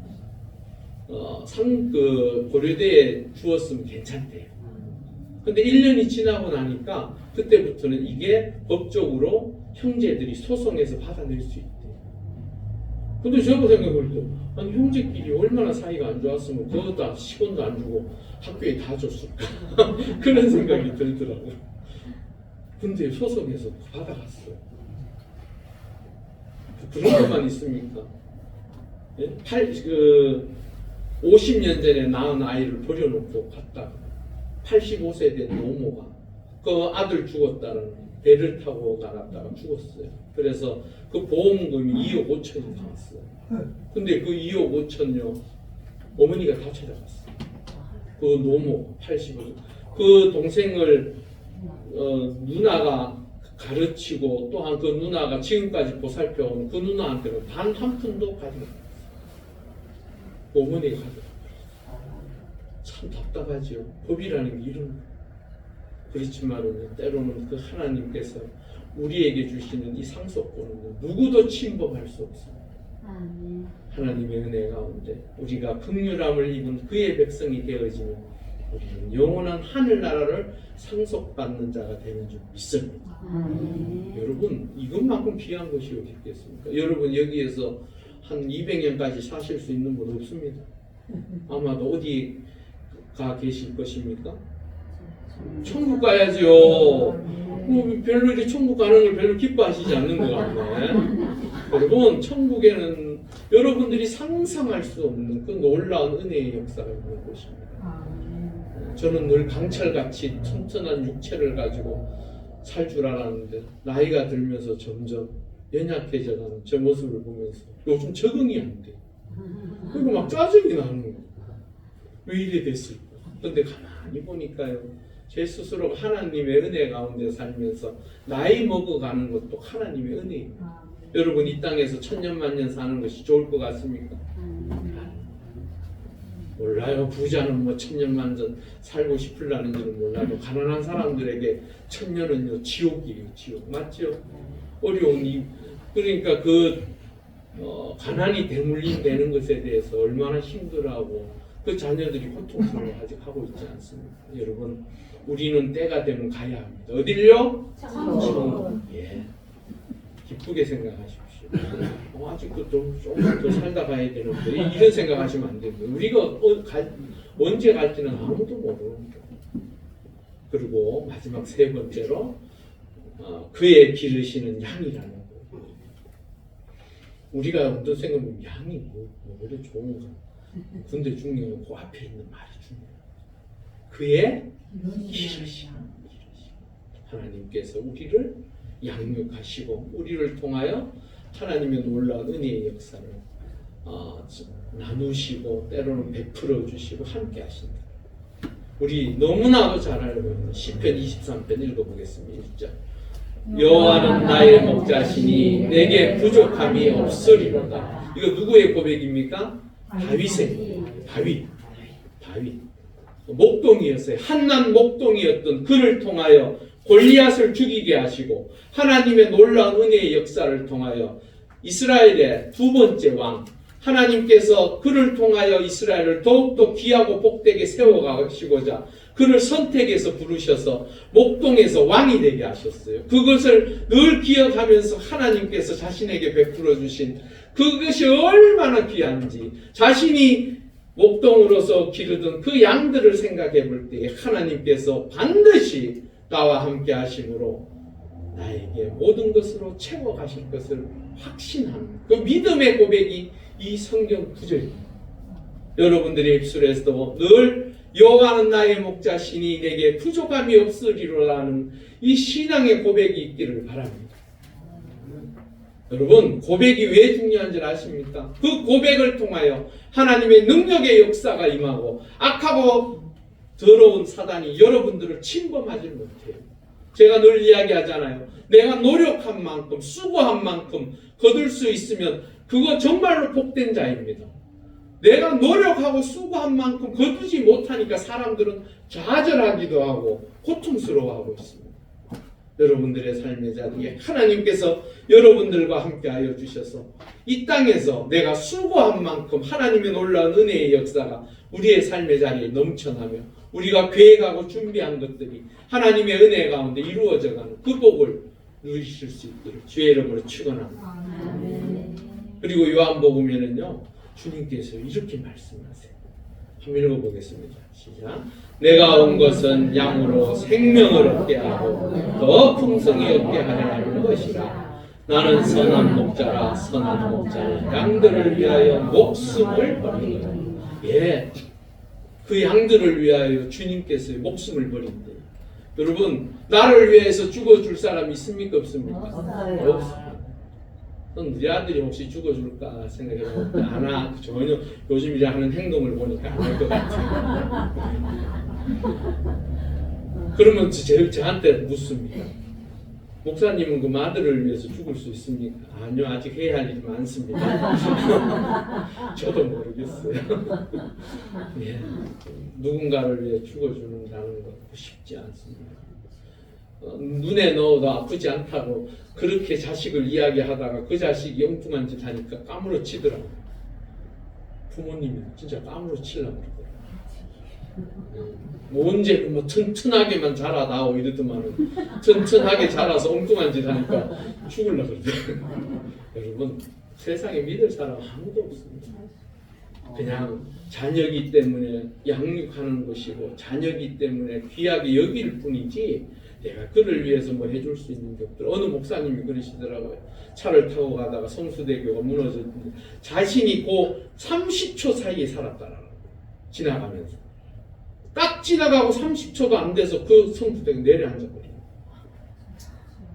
고려대에 주었으면 괜찮대요. 근데 1년이 지나고 나니까 그때부터는 이게 법적으로 형제들이 소송해서 받아낼 수 있대. 근데 제가 생각할 때 아니 형제끼리 얼마나 사이가 안 좋았으면 그거다 10원도 안 주고 학교에 다 줬을까 그런 생각이 들더라고요. 근데 소송해서 받아갔어요. 그런 것만 있습니까? 예? 50년 전에 낳은 아이를 버려놓고 갔다가 85세 된 노모가 그 아들 죽었다는 배를 타고 나갔다가 죽었어요. 그래서 그 보험금이 2억 5천이 나왔어요. 근데 그 2억 5천요 어머니가 다 찾아갔어요. 그 노모 85세 그 동생을 누나가 가르치고 또한 그 누나가 지금까지 보살펴온 그 누나한테는 단 한 푼도 가져갔어요. 그 어머니가 가져갔어요. 참 답답하지요. 법이라는 게 이런 거예요. 그렇지만은 때로는 그 하나님께서 우리에게 주시는 이 상속권은 누구도 침범할 수 없습니다. 하나님의 은혜 가운데 우리가 긍휼함을 입은 그의 백성이 되어지면 우리는 영원한 하늘나라를 상속받는 자가 되는 줄 믿습니다. 여러분 이것만큼 귀한 것이 어디 있겠습니까? 여러분 여기에서 한 200년까지 사실 수 있는 분 없습니다. 아마도 어디 가 계실 것입니까? 천국 가야죠. 별로 이렇게 천국 가는 걸 별로 기뻐하시지 않는 것 같네. 여러분 천국에는 여러분들이 상상할 수 없는 그 놀라운 은혜의 역사가 있는 곳입니다. 저는 늘 강철같이 튼튼한 육체를 가지고 살 줄 알았는데 나이가 들면서 점점 연약해져가는 저 모습을 보면서 요즘 적응이 안 돼. 그리고 막 짜증이 나는 거예요. 왜 이래 됐을까? 근데 가만히 보니까요, 제 스스로가 하나님의 은혜 가운데 살면서 나이 먹어가는 것도 하나님의 은혜예요. 여러분 이 땅에서 천년만년 사는 것이 좋을 것 같습니까? 몰라요. 부자는 뭐 천년만년 살고 싶으려는지는 몰라도 가난한 사람들에게 천년은요 지옥이에요. 지옥 맞죠? 어려운 이 그러니까 가난이 대물림되는 것에 대해서 얼마나 힘들어하고 그 자녀들이 고통스러워 아직 하고 있지 않습니까? 여러분 우리는 때가 되면 가야 합니다. 어딜요? 천국. 예. 기쁘게 생각하십시오. 아직도 조금 더 살다 가야 되는데 이런 생각하시면 안 됩니다. 우리가 언제 갈지는 아무도 모릅니다. 그리고 마지막 세 번째로 그의 기르시는 양이라는 거예요. 우리가 어떤 생각하면 양이 뭐 그래 좋은가? 근데 중요한 그 앞에 있는 말이 중요해요. 그의 기르심. 하나님께서 우리를 양육하시고 우리를 통하여 하나님의 놀라운 은혜의 역사를 나누시고 때로는 베풀어 주시고 함께 하신다. 우리 너무나도 잘 알고 있는 시편 23편 읽어보겠습니다. 1절 여호와는 나의 목자시니 내게 부족함이 없으리로다. 이거 누구의 고백입니까? 다윗의 다윗 목동이었어요. 한낱 목동이었던 그를 통하여 골리앗을 죽이게 하시고 하나님의 놀라운 은혜의 역사를 통하여 이스라엘의 두 번째 왕 하나님께서 그를 통하여 이스라엘을 더욱더 귀하고 복되게 세워가시고자 그를 선택해서 부르셔서 목동에서 왕이 되게 하셨어요. 그것을 늘 기억하면서 하나님께서 자신에게 베풀어 주신 그것이 얼마나 귀한지 자신이 목동으로서 기르던 그 양들을 생각해 볼 때 하나님께서 반드시 나와 함께 하심으로 나에게 모든 것으로 채워가실 것을 확신하는 그 믿음의 고백이 이 성경 구절입니다. 여러분들의 입술에서도 늘 여호와는 나의 목자시니 내게 부족함이 없으리로라는 이 신앙의 고백이 있기를 바랍니다. 여러분 고백이 왜 중요한 줄 아십니까? 그 고백을 통하여 하나님의 능력의 역사가 임하고 악하고 더러운 사단이 여러분들을 침범하지 못해요. 제가 늘 이야기하잖아요. 내가 노력한 만큼 수고한 만큼 거둘 수 있으면 그거 정말로 복된 자입니다. 내가 노력하고 수고한 만큼 거두지 못하니까 사람들은 좌절하기도 하고 고통스러워하고 있습니다. 여러분들의 삶의 자리에 하나님께서 여러분들과 함께하여 주셔서 이 땅에서 내가 수고한 만큼 하나님의 놀라운 은혜의 역사가 우리의 삶의 자리에 넘쳐나며 우리가 계획하고 준비한 것들이 하나님의 은혜 가운데 이루어져가는 그 복을 누리실 수 있기를 주의 이름으로 축원합니다. 그리고 요한복음에는요 주님께서 이렇게 말씀하세요. 한번 읽어보겠습니다. 시작. 내가 온 것은 양으로 생명을 얻게 하고 더 풍성히 얻게 하려는 것이라. 나는 선한 목자라. 선한 목자는 양들을 위하여 목숨을 버리노라. 예, 그 양들을 위하여 주님께서 목숨을 버린대. 여러분, 나를 위해서 죽어줄 사람이 있습니까? 없습니까? 없습니다. 우리 아들이 혹시 죽어줄까 생각해보면 안 전혀 요즘 이제 하는 행동을 보니까 안 할 것 같아요. 그러면 저한테 묻습니다. 목사님은 그 아들을 위해서 죽을 수 있습니까? 아니요, 아직 해야 할 일이 많습니다. 저도 모르겠어요. 예, 누군가를 위해 죽어주는다는 것 쉽지 않습니다. 눈에 넣어도 아프지 않다고 그렇게 자식을 이야기하다가 그 자식이 엉뚱한 짓 하니까 까무러치더라고요. 부모님이 진짜 까무러치려고 그러더라고요. 뭐 언제 뭐 튼튼하게만 자라다오 이러더만은 튼튼하게 자라서 엉뚱한 짓 하니까 죽으려고 그러더라고요. 여러분, 세상에 믿을 사람 아무도 없습니다. 그냥 자녀이기 때문에 양육하는 것이고 자녀이기 때문에 귀하게 여길 뿐이지 내가 그를 위해서 뭐 해줄 수 있는 게 없더라. 어느 목사님이 그러시더라고요. 차를 타고 가다가 성수대교가 무너졌는데 자신이 그 30초 사이에 살았다라고 지나가면서 딱 지나가고 30초도 안 돼서 그 성수대교 내려앉아버려요.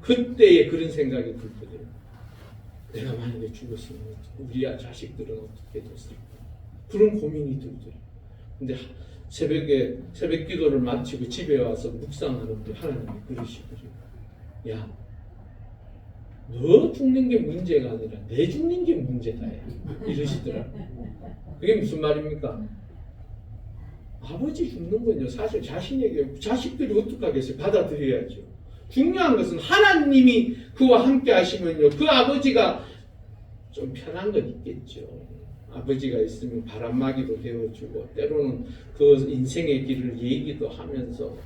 그때에 그런 생각이 들거든요. 내가 만약에 죽었으면 우리 자식들은 어떻게 됐을까? 그런 고민이 들더라고요. 근데 새벽 기도를 마치고 집에 와서 묵상하는데 하나님이 그러시더래요. 야, 너 죽는 게 문제가 아니라 내 죽는 게 문제다. 이러시더라고요. 그게 무슨 말입니까? 아버지 죽는 건요, 사실 자신에게, 자식들이 어떡하겠어요? 받아들여야죠. 중요한 것은 하나님이 그와 함께 하시면요, 그 아버지가 좀 편한 건 있겠죠. 아버지가 있으면 바람막이도 되어주고 때로는 그 인생의 길을 얘기도 하면서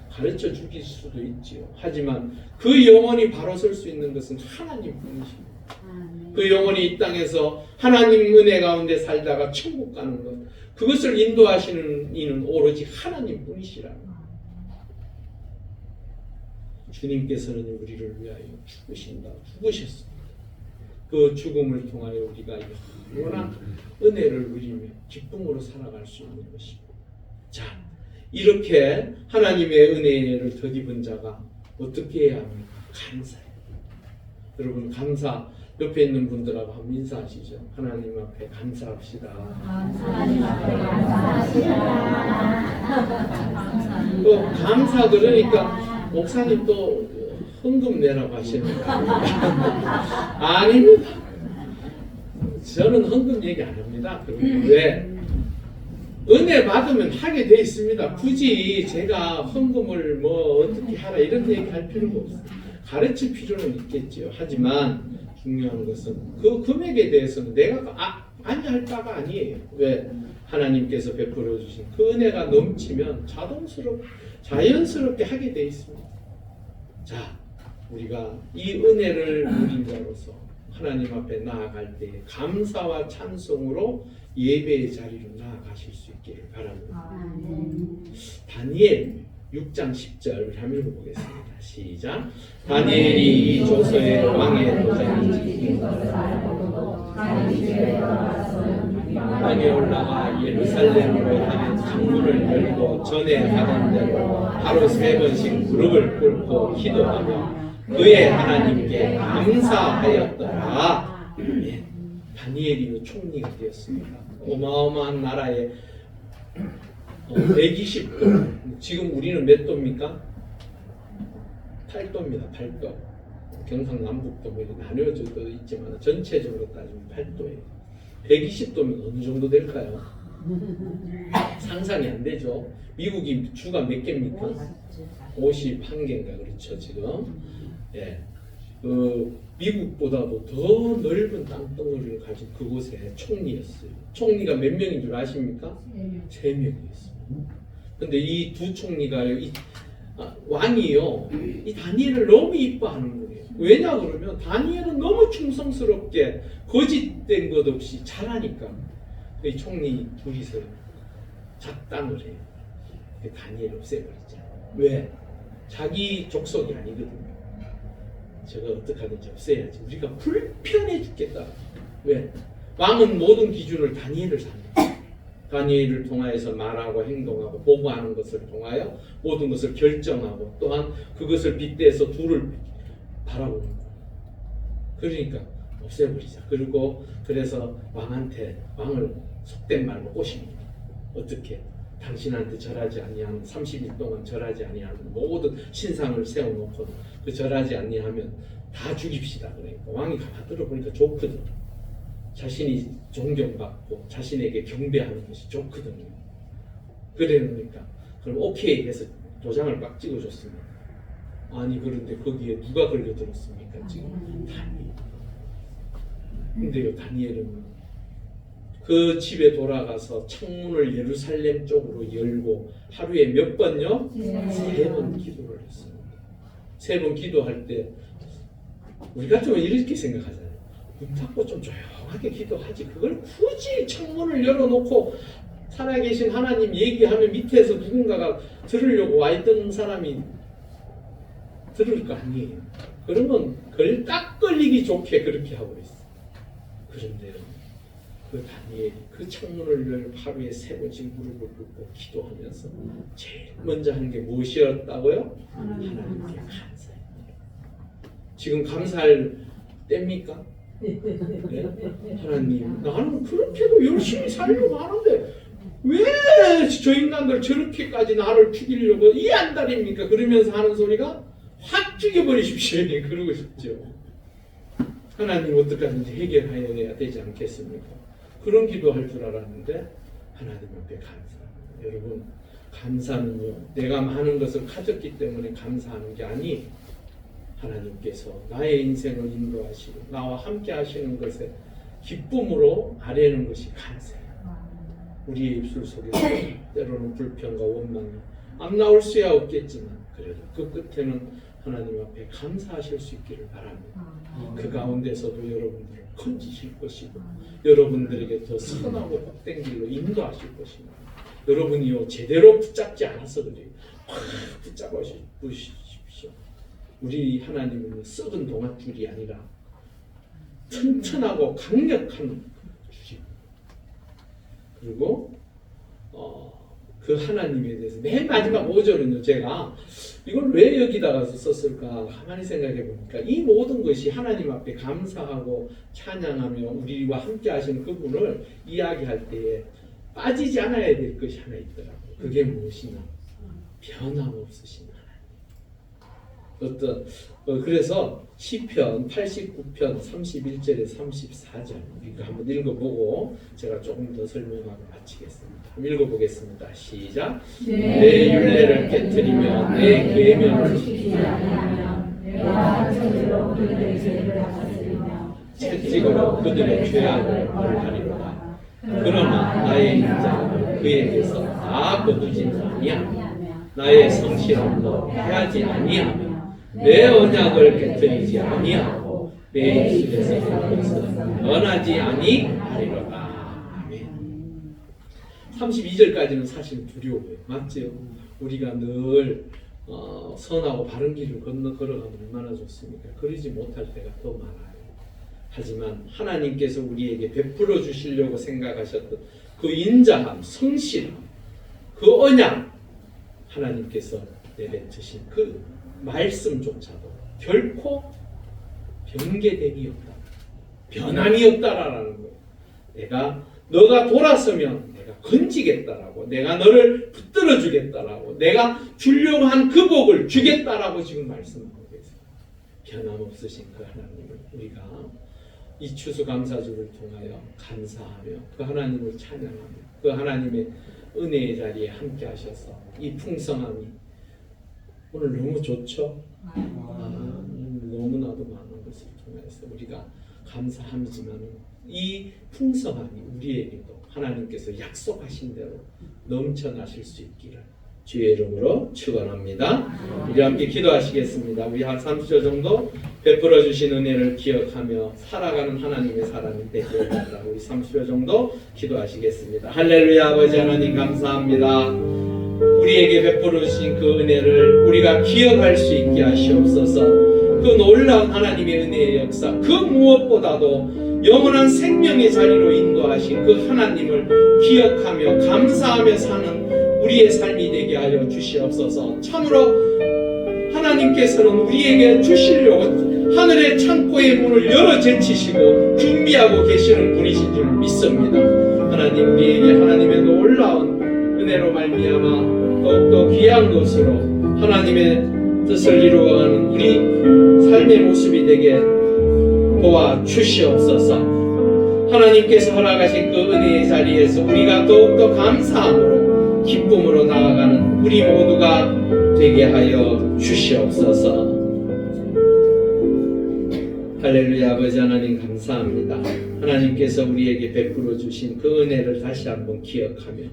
가르쳐 주길 수도 있지요. 하지만 그 영혼이 바로 설 수 있는 것은 하나님 뿐이십니다. 그 영혼이 이 땅에서 하나님 은혜 가운데 살다가 천국 가는 것, 그것을 인도하시는 이는 오로지 하나님 뿐이시라. 주님께서는 우리를 위하여 죽으셨습니다. 그 죽음을 통하여 우리가 영원한 은혜를 누리며 기쁨으로 살아갈 수 있는 것입니다. 자, 이렇게 하나님의 은혜를 덧입은 자가 어떻게 해야 합니까? 감사해요. 여러분, 감사, 옆에 있는 분들하고 한번 인사하시죠. 하나님 앞에 감사합시다. 하나님 앞에 감사합시다. 또 감사 그러니까 목사님 또 헌금 내라고 하십니까? 아닙니다. 저는 헌금 얘기 안 합니다. 왜? 은혜 받으면 하게 돼 있습니다. 굳이 제가 헌금을 뭐 어떻게 하라 이런 얘기 할 필요가 없어요. 가르칠 필요는 있겠지요. 하지만 중요한 것은 그 금액에 대해서는 내가 아니할 바가 아니에요. 왜? 하나님께서 베풀어 주신 그 은혜가 넘치면 자연스럽게 하게 돼 있습니다. 자, 우리가 이 은혜를 누린 자로서 하나님 앞에 나아갈 때 감사와 찬송으로 예배의 자리로 나아가실 수 있기를 바랍니다. 다니엘 6장 10절 한번 읽어보겠습니다. 시작. 다니엘이 이 조서의 왕의 도장을 지킨 것을 알고 땅에 올라가 예루살렘으로 향한 창문을 열고 전에 하던 대로 하루 3번씩 무릎을 꿇고 기도하며 그의 하나님께 감사하였더라. 예, 다니엘이 총리가 되었습니다. 어마어마한 나라에 120도, 지금 우리는 몇 도입니까? 8도입니다. 8도. 경상남북도 뭐 이렇게 나뉘어져도 있지만 전체적으로 따지면 8도예요. 120도면 어느 정도 될까요? 상상이 안 되죠. 미국이 주가 몇 개입니까? 51개인가 그렇죠 지금. 예, 미국보다도 더 넓은 땅덩어리를 가진 그곳의 총리였어요. 총리가 몇 명인 줄 아십니까? 3명이었어요. 근데 이 두 총리가 왕이요, 이 다니엘을 너무 이뻐하는 거예요. 왜냐 그러면 다니엘은 너무 충성스럽게 거짓된 것 없이 잘하니까 이 총리 둘이서 작당을 해요. 다니엘 없애버리잖아요. 왜? 자기 족속이 아니거든요. 저거 어떡하든지 없애야지. 우리가 불편해 죽겠다. 왜? 왕은 모든 기준을 다니엘을 삼는, 다니엘을 통하여서 말하고 행동하고 보고하는 것을 통하여 모든 것을 결정하고 또한 그것을 빗대서 둘을 바라보는 거예요. 그러니까 없애버리자. 그리고 그래서 왕한테, 왕을 속된 말로 꼬십니다. 어떻게? 당신한테 절하지 아니하면 30일 동안 절하지 아니하면 모든 신상을 세워놓고 그 절하지 아니하면 다 죽입시다. 그러니까 왕이 가만 들어보니까 좋거든. 자신이 존경받고 자신에게 경배하는 것이 좋거든요. 그러니까 그럼 오케이 해서 도장을 빡 찍어줬습니다. 아니 그런데 거기에 누가 걸려들었습니까? 지금 다니엘. 근데요 다니엘은 그 집에 돌아가서 창문을 예루살렘 쪽으로 열고 하루에 몇 번요? 3번 기도를 했습니다. 3번 기도할 때 우리 같으면 이렇게 생각하잖아요. 문 닫고 좀 조용하게 기도하지. 그걸 굳이 창문을 열어놓고 살아계신 하나님 얘기하면 밑에서 누군가가 들으려고 와있던 사람이 들을 거 아니에요. 그러면 딱 걸리기 좋게 그렇게 하고 있어요. 그런데 그 다니엘이 그 창문을 열 하루에 3번씩 무릎을 꿇고 기도하면서 제일 먼저 하는 게 무엇이었다고요? 하나님께 감사해요. 지금 감사할 때입니까? 네? 하나님, 나는 그렇게도 열심히 살려고 하는데 왜 저 인간들 저렇게까지 나를 죽이려고 이 안달입니까? 그러면서 하는 소리가 확 죽여버리십시오. 그러고 싶죠. 하나님 어떻게든지 해결해야 되지 않겠습니까? 그런 기도할 줄 알았는데 하나님 앞에 감사합니다. 여러분 감사는요 내가 많은 것을 가졌기 때문에 감사하는 게 아니 하나님께서 나의 인생을 인도하시고 나와 함께 하시는 것에 기쁨으로 아뢰는 것이 감사해요. 우리의 입술 속에서 때로는 불평과 원망이 안 나올 수야 없겠지만 그래도 그 끝에는 하나님 앞에 감사하실 수 있기를 바랍니다. 그 가운데서도 여러분들을 건지실 것이고 여러분들에게 더 선하고 복된 길로 인도하실 것입니다. 여러분이요 제대로 붙잡지 않아서 그래요. 붙잡아 보십시오. 우리 하나님은 썩은 동아줄이 아니라 튼튼하고 강력한 줄입니다. 그리고 그 하나님에 대해서 맨 마지막 5절은요 제가 이걸 왜 여기다가 썼을까 가만히 생각해 보니까 이 모든 것이 하나님 앞에 감사하고 찬양하며 우리와 함께 하시는 그분을 이야기할 때에 빠지지 않아야 될 것이 하나 있더라고요. 그게 무엇이냐? 변함없으신 하나님. 그래서 시편 89편 31절에 34절 우리가 한번 읽어보고 제가 조금 더 설명하고 마치겠습니다. 한번 읽어보겠습니다. 시작. 내 율례를 깨뜨리며 내 계명을 지키지 아니하면 내가 채찍으로 그들의 죄를 닦았으리며 채찍으로 그들의 죄악을 벌하리로다. 그러나 나의 인자는 그에게서 다 거두지 아니하며 나의 성실함도 해하지 아니하며 내 언약을 깨뜨리지 아니하고 내 입술에서 한 것은 변하지 아니하리로다. 아멘. 32절까지는 사실 두려워요. 맞죠? 우리가 늘 선하고 바른 길을 걸어가면 얼마나 좋습니까? 그러지 못할 때가 더 많아요. 하지만 하나님께서 우리에게 베풀어 주시려고 생각하셨던 그 인자함, 성실함, 그 언약 하나님께서 내뱉으신 그 말씀조차도 결코 변개됨이 없다. 변함이 없다라는 거예요. 너가 돌아서면 내가 건지겠다라고, 내가 너를 붙들어 주겠다라고, 내가 주려고 한 그 복을 주겠다라고 지금 말씀하고 계세요. 변함없으신 그 하나님을 우리가 이 추수감사주를 통하여 감사하며 그 하나님을 찬양하며 그 하나님의 은혜의 자리에 함께 하셔서 이 풍성함이 오늘 너무 좋죠? 너무나도 많은 것을 통해서 우리가 감사함이지만 이 풍성함이 우리에게도 하나님께서 약속하신 대로 넘쳐나실 수 있기를 주의 이름으로 축원합니다. 우리 함께 기도하시겠습니다. 우리 한 30초 정도 베풀어 주신 은혜를 기억하며 살아가는 하나님의 사람이 되게 해달라고 우리 30초 정도 기도하시겠습니다. 할렐루야. 아버지 하나님 감사합니다. 우리에게 베풀어 주신 그 은혜를 우리가 기억할 수 있게 하시옵소서. 그 놀라운 하나님의 은혜의 역사, 그 무엇보다도 영원한 생명의 자리로 인도하신 그 하나님을 기억하며 감사하며 사는 우리의 삶이 되게 하여 주시옵소서. 참으로 하나님께서는 우리에게 주시려고 하늘의 창고의 문을 열어 제치시고 준비하고 계시는 분이신 줄 믿습니다. 하나님, 우리에게 하나님의 놀라운 은혜로 말미암아 더욱더 귀한 것으로 하나님의 뜻을 이루어가는 우리 삶의 모습이 되게 도와주시옵소서. 하나님께서 허락하신 그 은혜의 자리에서 우리가 더욱더 감사함으로 기쁨으로 나아가는 우리 모두가 되게 하여 주시옵소서. 할렐루야. 아버지 하나님 감사합니다. 하나님께서 우리에게 베풀어 주신 그 은혜를 다시 한번 기억하며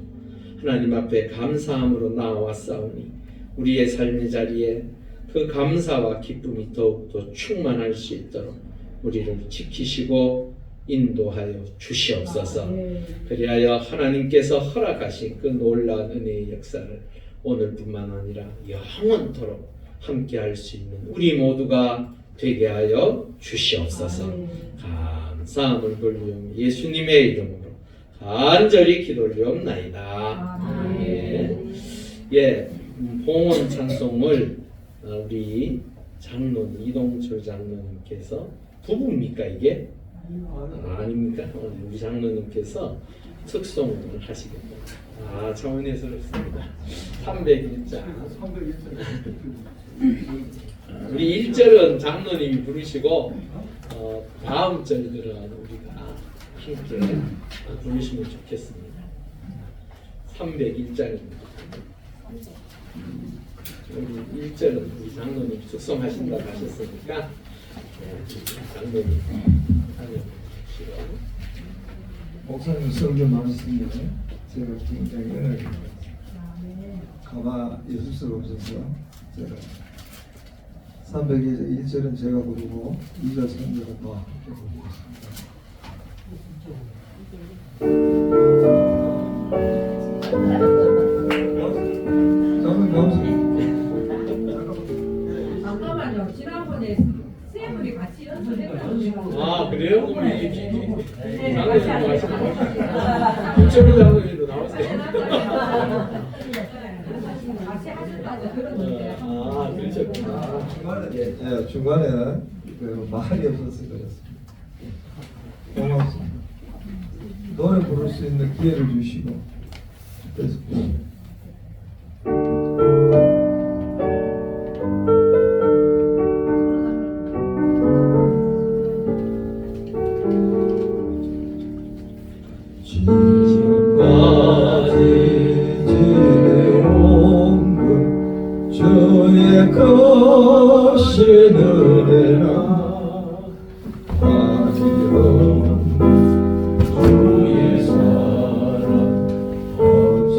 하나님 앞에 감사함으로 나아왔사오니 우리의 삶의 자리에 그 감사와 기쁨이 더욱더 충만할 수 있도록 우리를 지키시고 인도하여 주시옵소서. 그리하여 하나님께서 허락하신 그 놀라운 은혜의 역사를 오늘뿐만 아니라 영원토록 함께할 수 있는 우리 모두가 되게 하여 주시옵소서. 감사함을 돌리오며 예수님의 이름으로 간절히 기도리옵나이다. 예, 봉헌 찬송을 우리 장로님 이동철 장로님께서 부부입니까 이게? 아닙니까? 우리 장로님께서 특송을 하시겠다. 참 은혜스럽습니다. 301장. 우리 1절은 장로님이 부르시고 다음 절들은 우리가 함께 부르시면 좋겠습니다. 301장입니다. 우리 1절은 우리 장로님 특송하신다고 하셨으니까 장로님 목사님 설교 말씀에 제가 굉장히 은혜를 가마 예수스러우셔서 제가 301절은 제가 부르고 2절 3절은 더 함께 부르고 잠깐만요. 지난번에 세 분이 같이 연습해가지고. 그래요? 네, 장로님 같이 나왔어요. 김철우 장로님도 나왔어요. 같이 하신다고 들었는데. 그렇죠. 중간에 그 말이 없어서 그렇습니다. 고맙습니다. 노래 부를 수 있는 기회를 주시고 그래서 주의 것이 은혜라 아니요 주의 사랑 어찌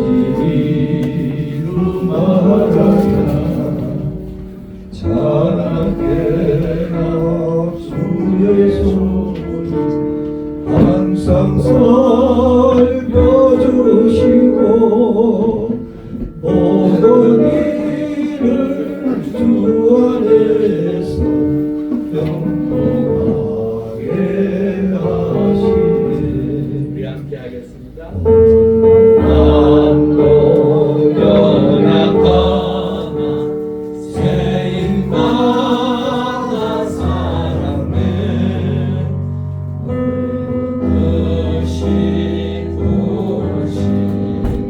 이루말하랴 자랑해라 주의 손이 항상 살펴주시고 모든 일을 주 안에서 영원하게 하시네. 우리 함께 하겠습니다. 남도 연약하나 새 인마다 사랑해 뜻이 보시는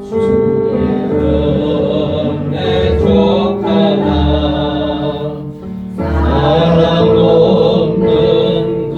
주의 은혜 족하나 사랑 없는 것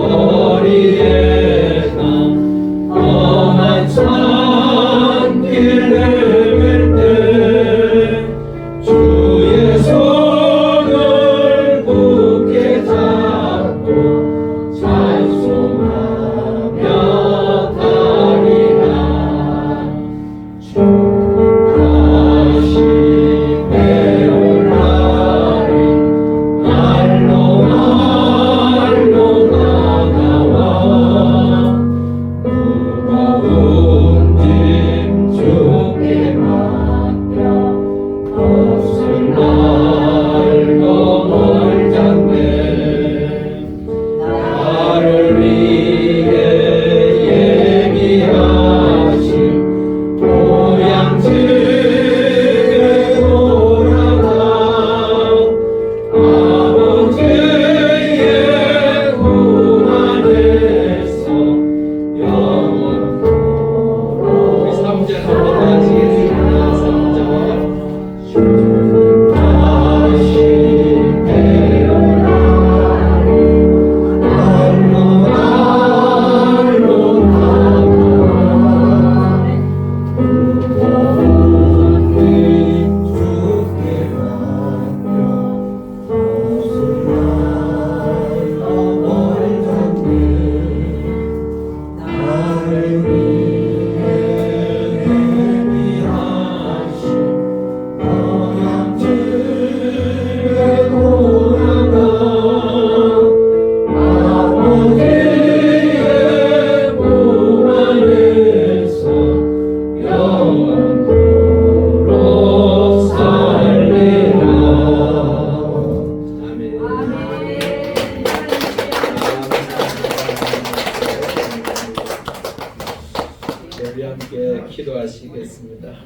우리 함께 기도하시겠습니다.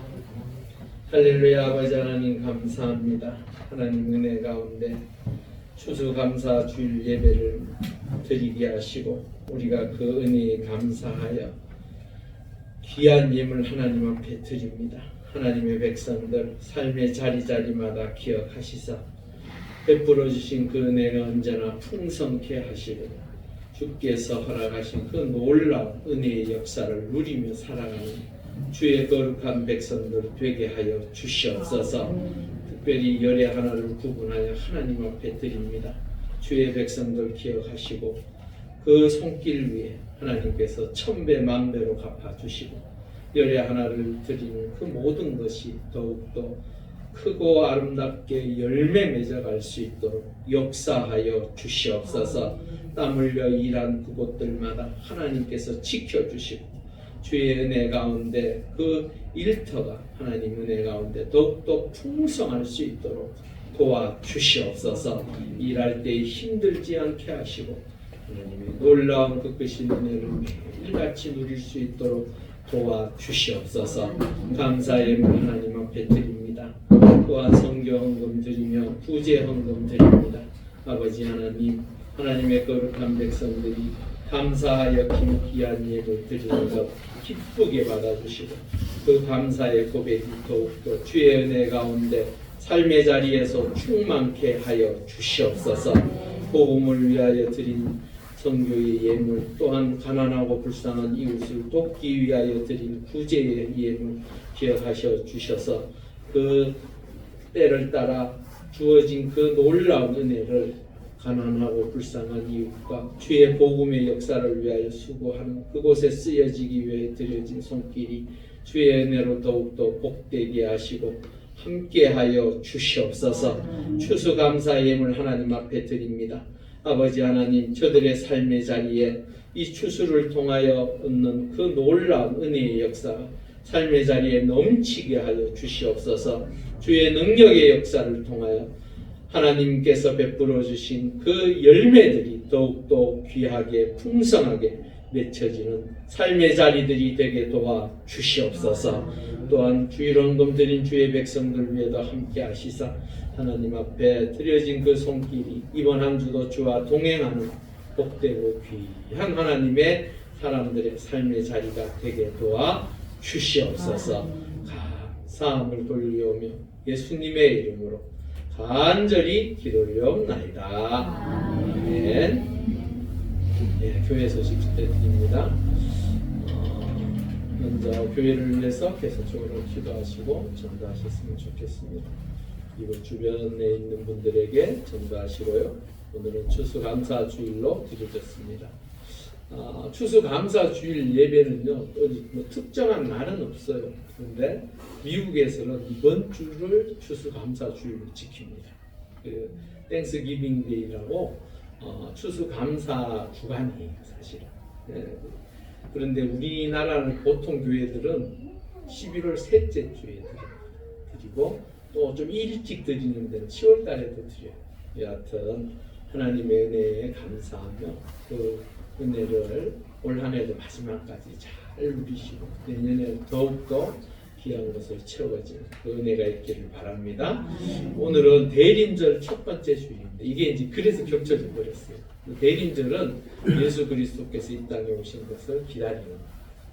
할렐루야. 아버지 하나님 감사합니다. 하나님 은혜 가운데 추수감사 주일 예배를 드리게 하시고 우리가 그 은혜에 감사하여 귀한 예물 하나님 앞에 드립니다. 하나님의 백성들 삶의 자리자리마다 기억하시사 베풀어 주신 그 은혜가 언제나 풍성케 하시고 주께서 허락하신 그 놀라운 은혜의 역사를 누리며 살아가는 주의 거룩한 백성들 되게 하여 주시옵소서. 특별히 열의 하나를 구분하여 하나님 앞에 드립니다. 주의 백성들 기억하시고 그 손길 위에 하나님께서 천배 만배로 갚아주시고 열의 하나를 드리는 그 모든 것이 더욱더 크고 아름답게 열매 맺어갈 수 있도록 역사하여 주시옵소서. 땀 흘려 일한 그곳들마다 하나님께서 지켜주시고 주의 은혜 가운데 그 일터가 하나님 은혜 가운데 더욱더 풍성할 수 있도록 도와주시옵소서. 일할 때 힘들지 않게 하시고 하나님의 놀라운 그 크신 은혜를 매일같이 누릴 수 있도록 도와주시옵소서. 감사의 하나님 앞에 드립니다. 또한 성교 헌금 드리며 구제 헌금 드립니다. 아버지 하나님, 하나님의 거룩한 백성들이 감사하여 귀한 예를 드리는 것 기쁘게 받아주시고 그 감사의 고백이 더욱더 주의 은혜 가운데 삶의 자리에서 충만케 하여 주시옵소서. 복음을 위하여 드린 선교의 예물, 또한 가난하고 불쌍한 이웃을 돕기 위하여 드린 구제의 예물 기억하셔 주셔서 그 때를 따라 주어진 그 놀라운 은혜를 가난하고 불쌍한 이웃과 주의 복음의 역사를 위하여 수고하는 그곳에 쓰여지기 위해 드려진 손길이 주의 은혜로 더욱더 복되게 하시고 함께하여 주시옵소서. 추수감사 예물 하나님 앞에 드립니다. 아버지 하나님, 저들의 삶의 자리에 이 추수를 통하여 얻는 그 놀라운 은혜의 역사 삶의 자리에 넘치게 하여 주시옵소서. 주의 능력의 역사를 통하여 하나님께서 베풀어 주신 그 열매들이 더욱더 귀하게 풍성하게 맺혀지는 삶의 자리들이 되게 도와 주시옵소서. 또한 주일 헌금 드린 주의 백성들 위에도 함께 하시사 하나님 앞에 드려진 그 손길이 이번 한 주도 주와 동행하는 복되고 귀한 하나님의 사람들의 삶의 자리가 되게 도와 주시옵소서. 감사함을 돌리오며 예수님의 이름으로 간절히 기도리옵나이다. 아멘. 네, 교회 소식 드립니다. 먼저 교회를 위해서 계속적으로 기도하시고 전도하셨으면 좋겠습니다. 이곳 주변에 있는 분들에게 전도하시고요. 오늘은 추수감사주일로 드려졌습니다. 추수감사주일 예배는요, 어디 특정한 날은 없어요. 그런데 미국에서는 이번 주를 추수감사주일로 지킵니다. 그 땡스기빙 데이라고 추수감사 주간이에요, 사실은. 그런데 우리나라는 보통 교회들은 11월 셋째 주에 드리고 또 좀 일찍 드리는 데는 10월 달에도 드려요. 여하튼 하나님의 은혜에 감사하며 그 은혜를 올 한 해도 마지막까지 잘 누리시고 내년에 더욱더 귀한 것을 채워지는 그 은혜가 있기를 바랍니다. 오늘은 대림절 첫 번째 주일인데 이게 이제 그래서 겹쳐져 버렸어요. 대림절은 예수 그리스도께서 이 땅에 오신 것을 기다리는,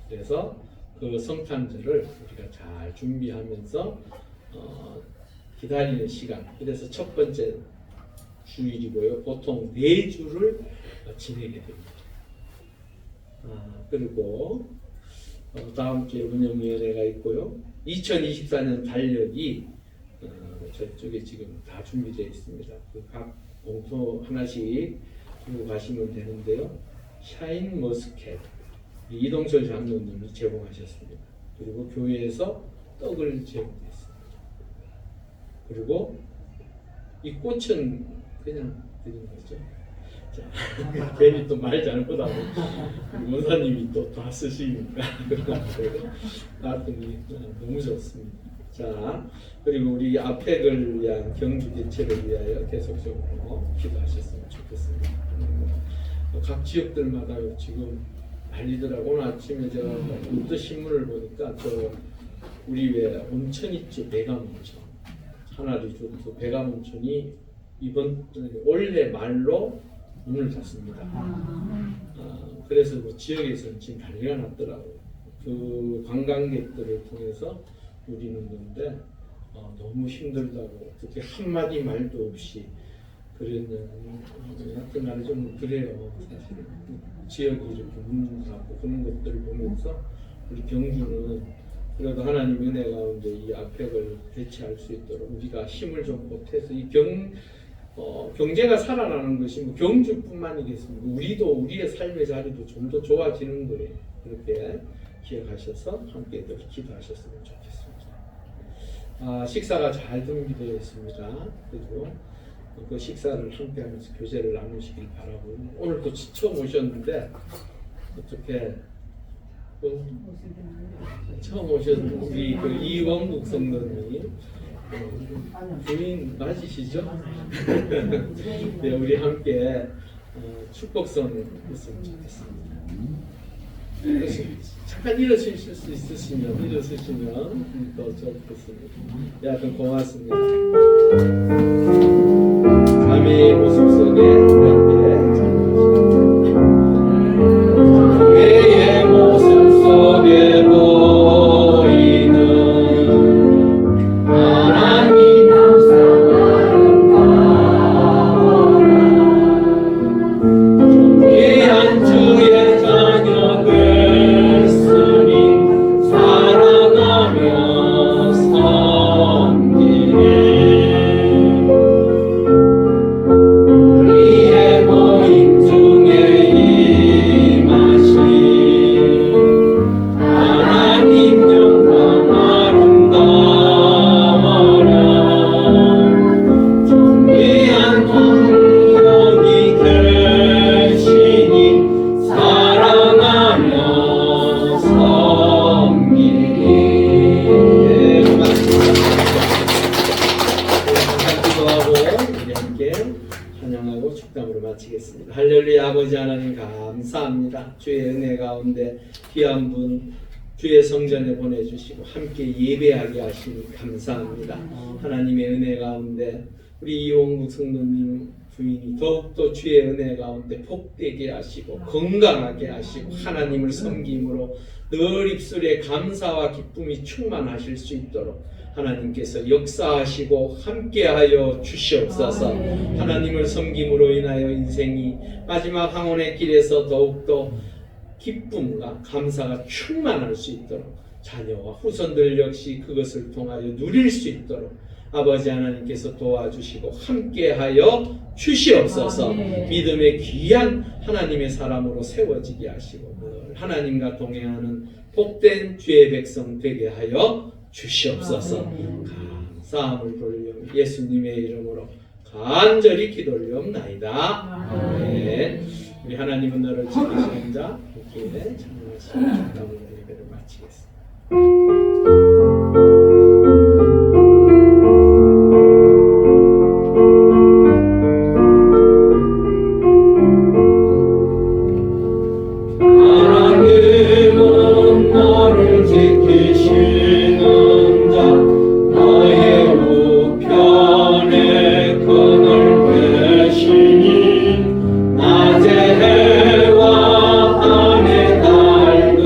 그래서 그 성탄절을 우리가 잘 준비하면서 기다리는 시간. 그래서 첫 번째 주일이고요. 보통 4주를 지내게 됩니다. 그리고 다음 주에 운영위원회가 있고요. 2024년 달력이 저쪽에 지금 다 준비되어 있습니다. 각 봉투 하나씩 들고 가시면 되는데요. 샤인 머스켓, 이동철 장로님이 제공하셨습니다. 그리고 교회에서 떡을 제공했습니다. 그리고 이 꽃은 그냥 드린 거죠. 자, 괜히 또 말 잘못하고 원사님이 또 다 쓰시니까 나왔더니 너무 좋습니다. 자, 그리고 우리 아펙을 위한 경주 개최를 위하여 계속적으로 기도하셨으면 좋겠습니다. 각 지역들마다 지금 난리더라고. 오늘 아침에 저 문도 신문을 보니까 저 우리 왜 온천 있죠, 백암온천, 하나리조도 백암온천이 이번 올해 말로 문을 닫습니다. 그래서 뭐 지역에서는 지금 난리가 났더라고요. 그 관광객들을 통해서 우리는 건데 너무 힘들다고 어떻게 한마디 말도 없이 그랬냐면 하여튼 간에 좀 그래요. 사실은 지역이 이렇게 문 닫고 그런 것들을 보면서 우리 경주는 그래도 하나님 은혜 가운데 이 아펙을 대체할 수 있도록 우리가 힘을 좀 보태서 이 경제가 살아나는 것이 뭐 경주뿐만이겠습니까? 우리도 우리의 삶의 자리도 좀 더 좋아지는 거예요. 그렇게 기억하셔서 함께 늘 기도하셨으면 좋겠습니다. 식사가 잘 준비되어 있습니다. 그리고 그 식사를 함께하면서 교제를 나누시길 바라고 오늘 또 처음 오셨는데 어떻게 처음 오신 우리 그 이원국 성도님 부인 맞으시죠? 네, 우리 함께 축복선을 했으면 좋겠습니다. 잠깐 일어서실 수 있으시면 일어서시면 더 좋겠습니다. 여하튼 고맙습니다. 감히 모습 속에 그의 모습 속에 보이는 하나님 귀한 주의 자녀 됐으니 사랑하며 섬기리 우리의 모임 중에 임하신 하나님 영광 아름다워라 존귀한 통력이 계시니 사랑하며 섬기리. 네, 기도하고 우리 함께 찬양하고 축담으로 마치겠습니다. 할렐루야. 아버지 하나님 감사합니다. 주의 은혜 가운데 귀한 분 주의 성전에 보내주시고 함께 예배하게 하시니 감사합니다. 하나님의 은혜 가운데 우리 이원국 성도님 부인이 더욱더 주의 은혜 가운데 복되게 하시고 건강하게 하시고 하나님을 섬김으로 늘 입술에 감사와 기쁨이 충만하실 수 있도록 하나님께서 역사하시고 함께하여 주시옵소서. 하나님을 섬김으로 인하여 인생이 마지막 항원의 길에서 더욱더 기쁨과 감사가 충만할 수 있도록 자녀와 후손들 역시 그것을 통하여 누릴 수 있도록 아버지 하나님께서 도와주시고 함께하여 주시옵소서. 믿음의 귀한 하나님의 사람으로 세워지게 하시고 하나님과 동행하는 복된 주의 백성 되게 하여 주시옵소서. 감사함을 돌려 예수님의 이름으로 간절히 기도올리옵나이다. 아멘. 우리 하나님은 너를 지키시는 자 함께 찬양하시고 축담을 예배를 마치겠습니다. 하나님은 너를 지키시는 자 너의 우편에 그늘 되시니 낮에 해와 밤에 달도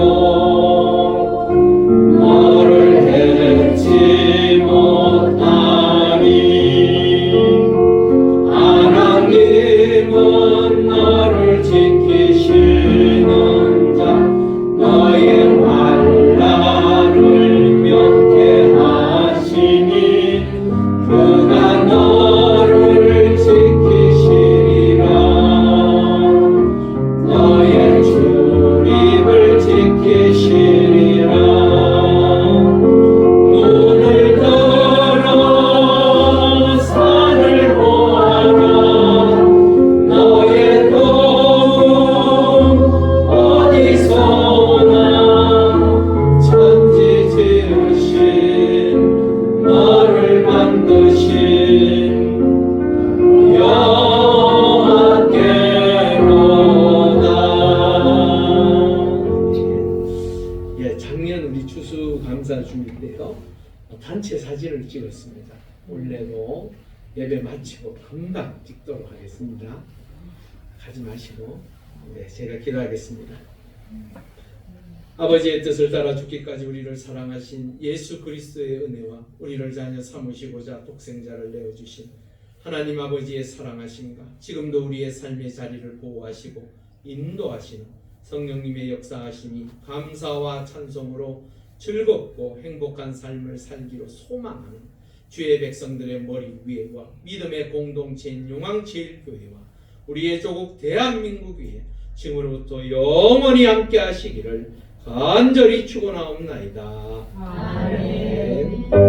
작년 우리 추수감사 주일 때요 단체 사진을 찍었습니다. 올해도 예배 마치고 금방 찍도록 하겠습니다. 가지 마시고 네, 제가 기도하겠습니다. 아버지의 뜻을 따라 죽기까지 우리를 사랑하신 예수 그리스도의 은혜와 우리를 자녀 삼으시고자 독생자를 내어주신 하나님 아버지의 사랑하심과 지금도 우리의 삶의 자리를 보호하시고 인도하시는 성령님의 역사하심이 감사와 찬송으로 즐겁고 행복한 삶을 살기로 소망하는 주의 백성들의 머리 위에와 믿음의 공동체인 용왕제일교회와 우리의 조국 대한민국 위에 지금으로부터 영원히 함께 하시기를 간절히 축원하옵나이다. 아멘.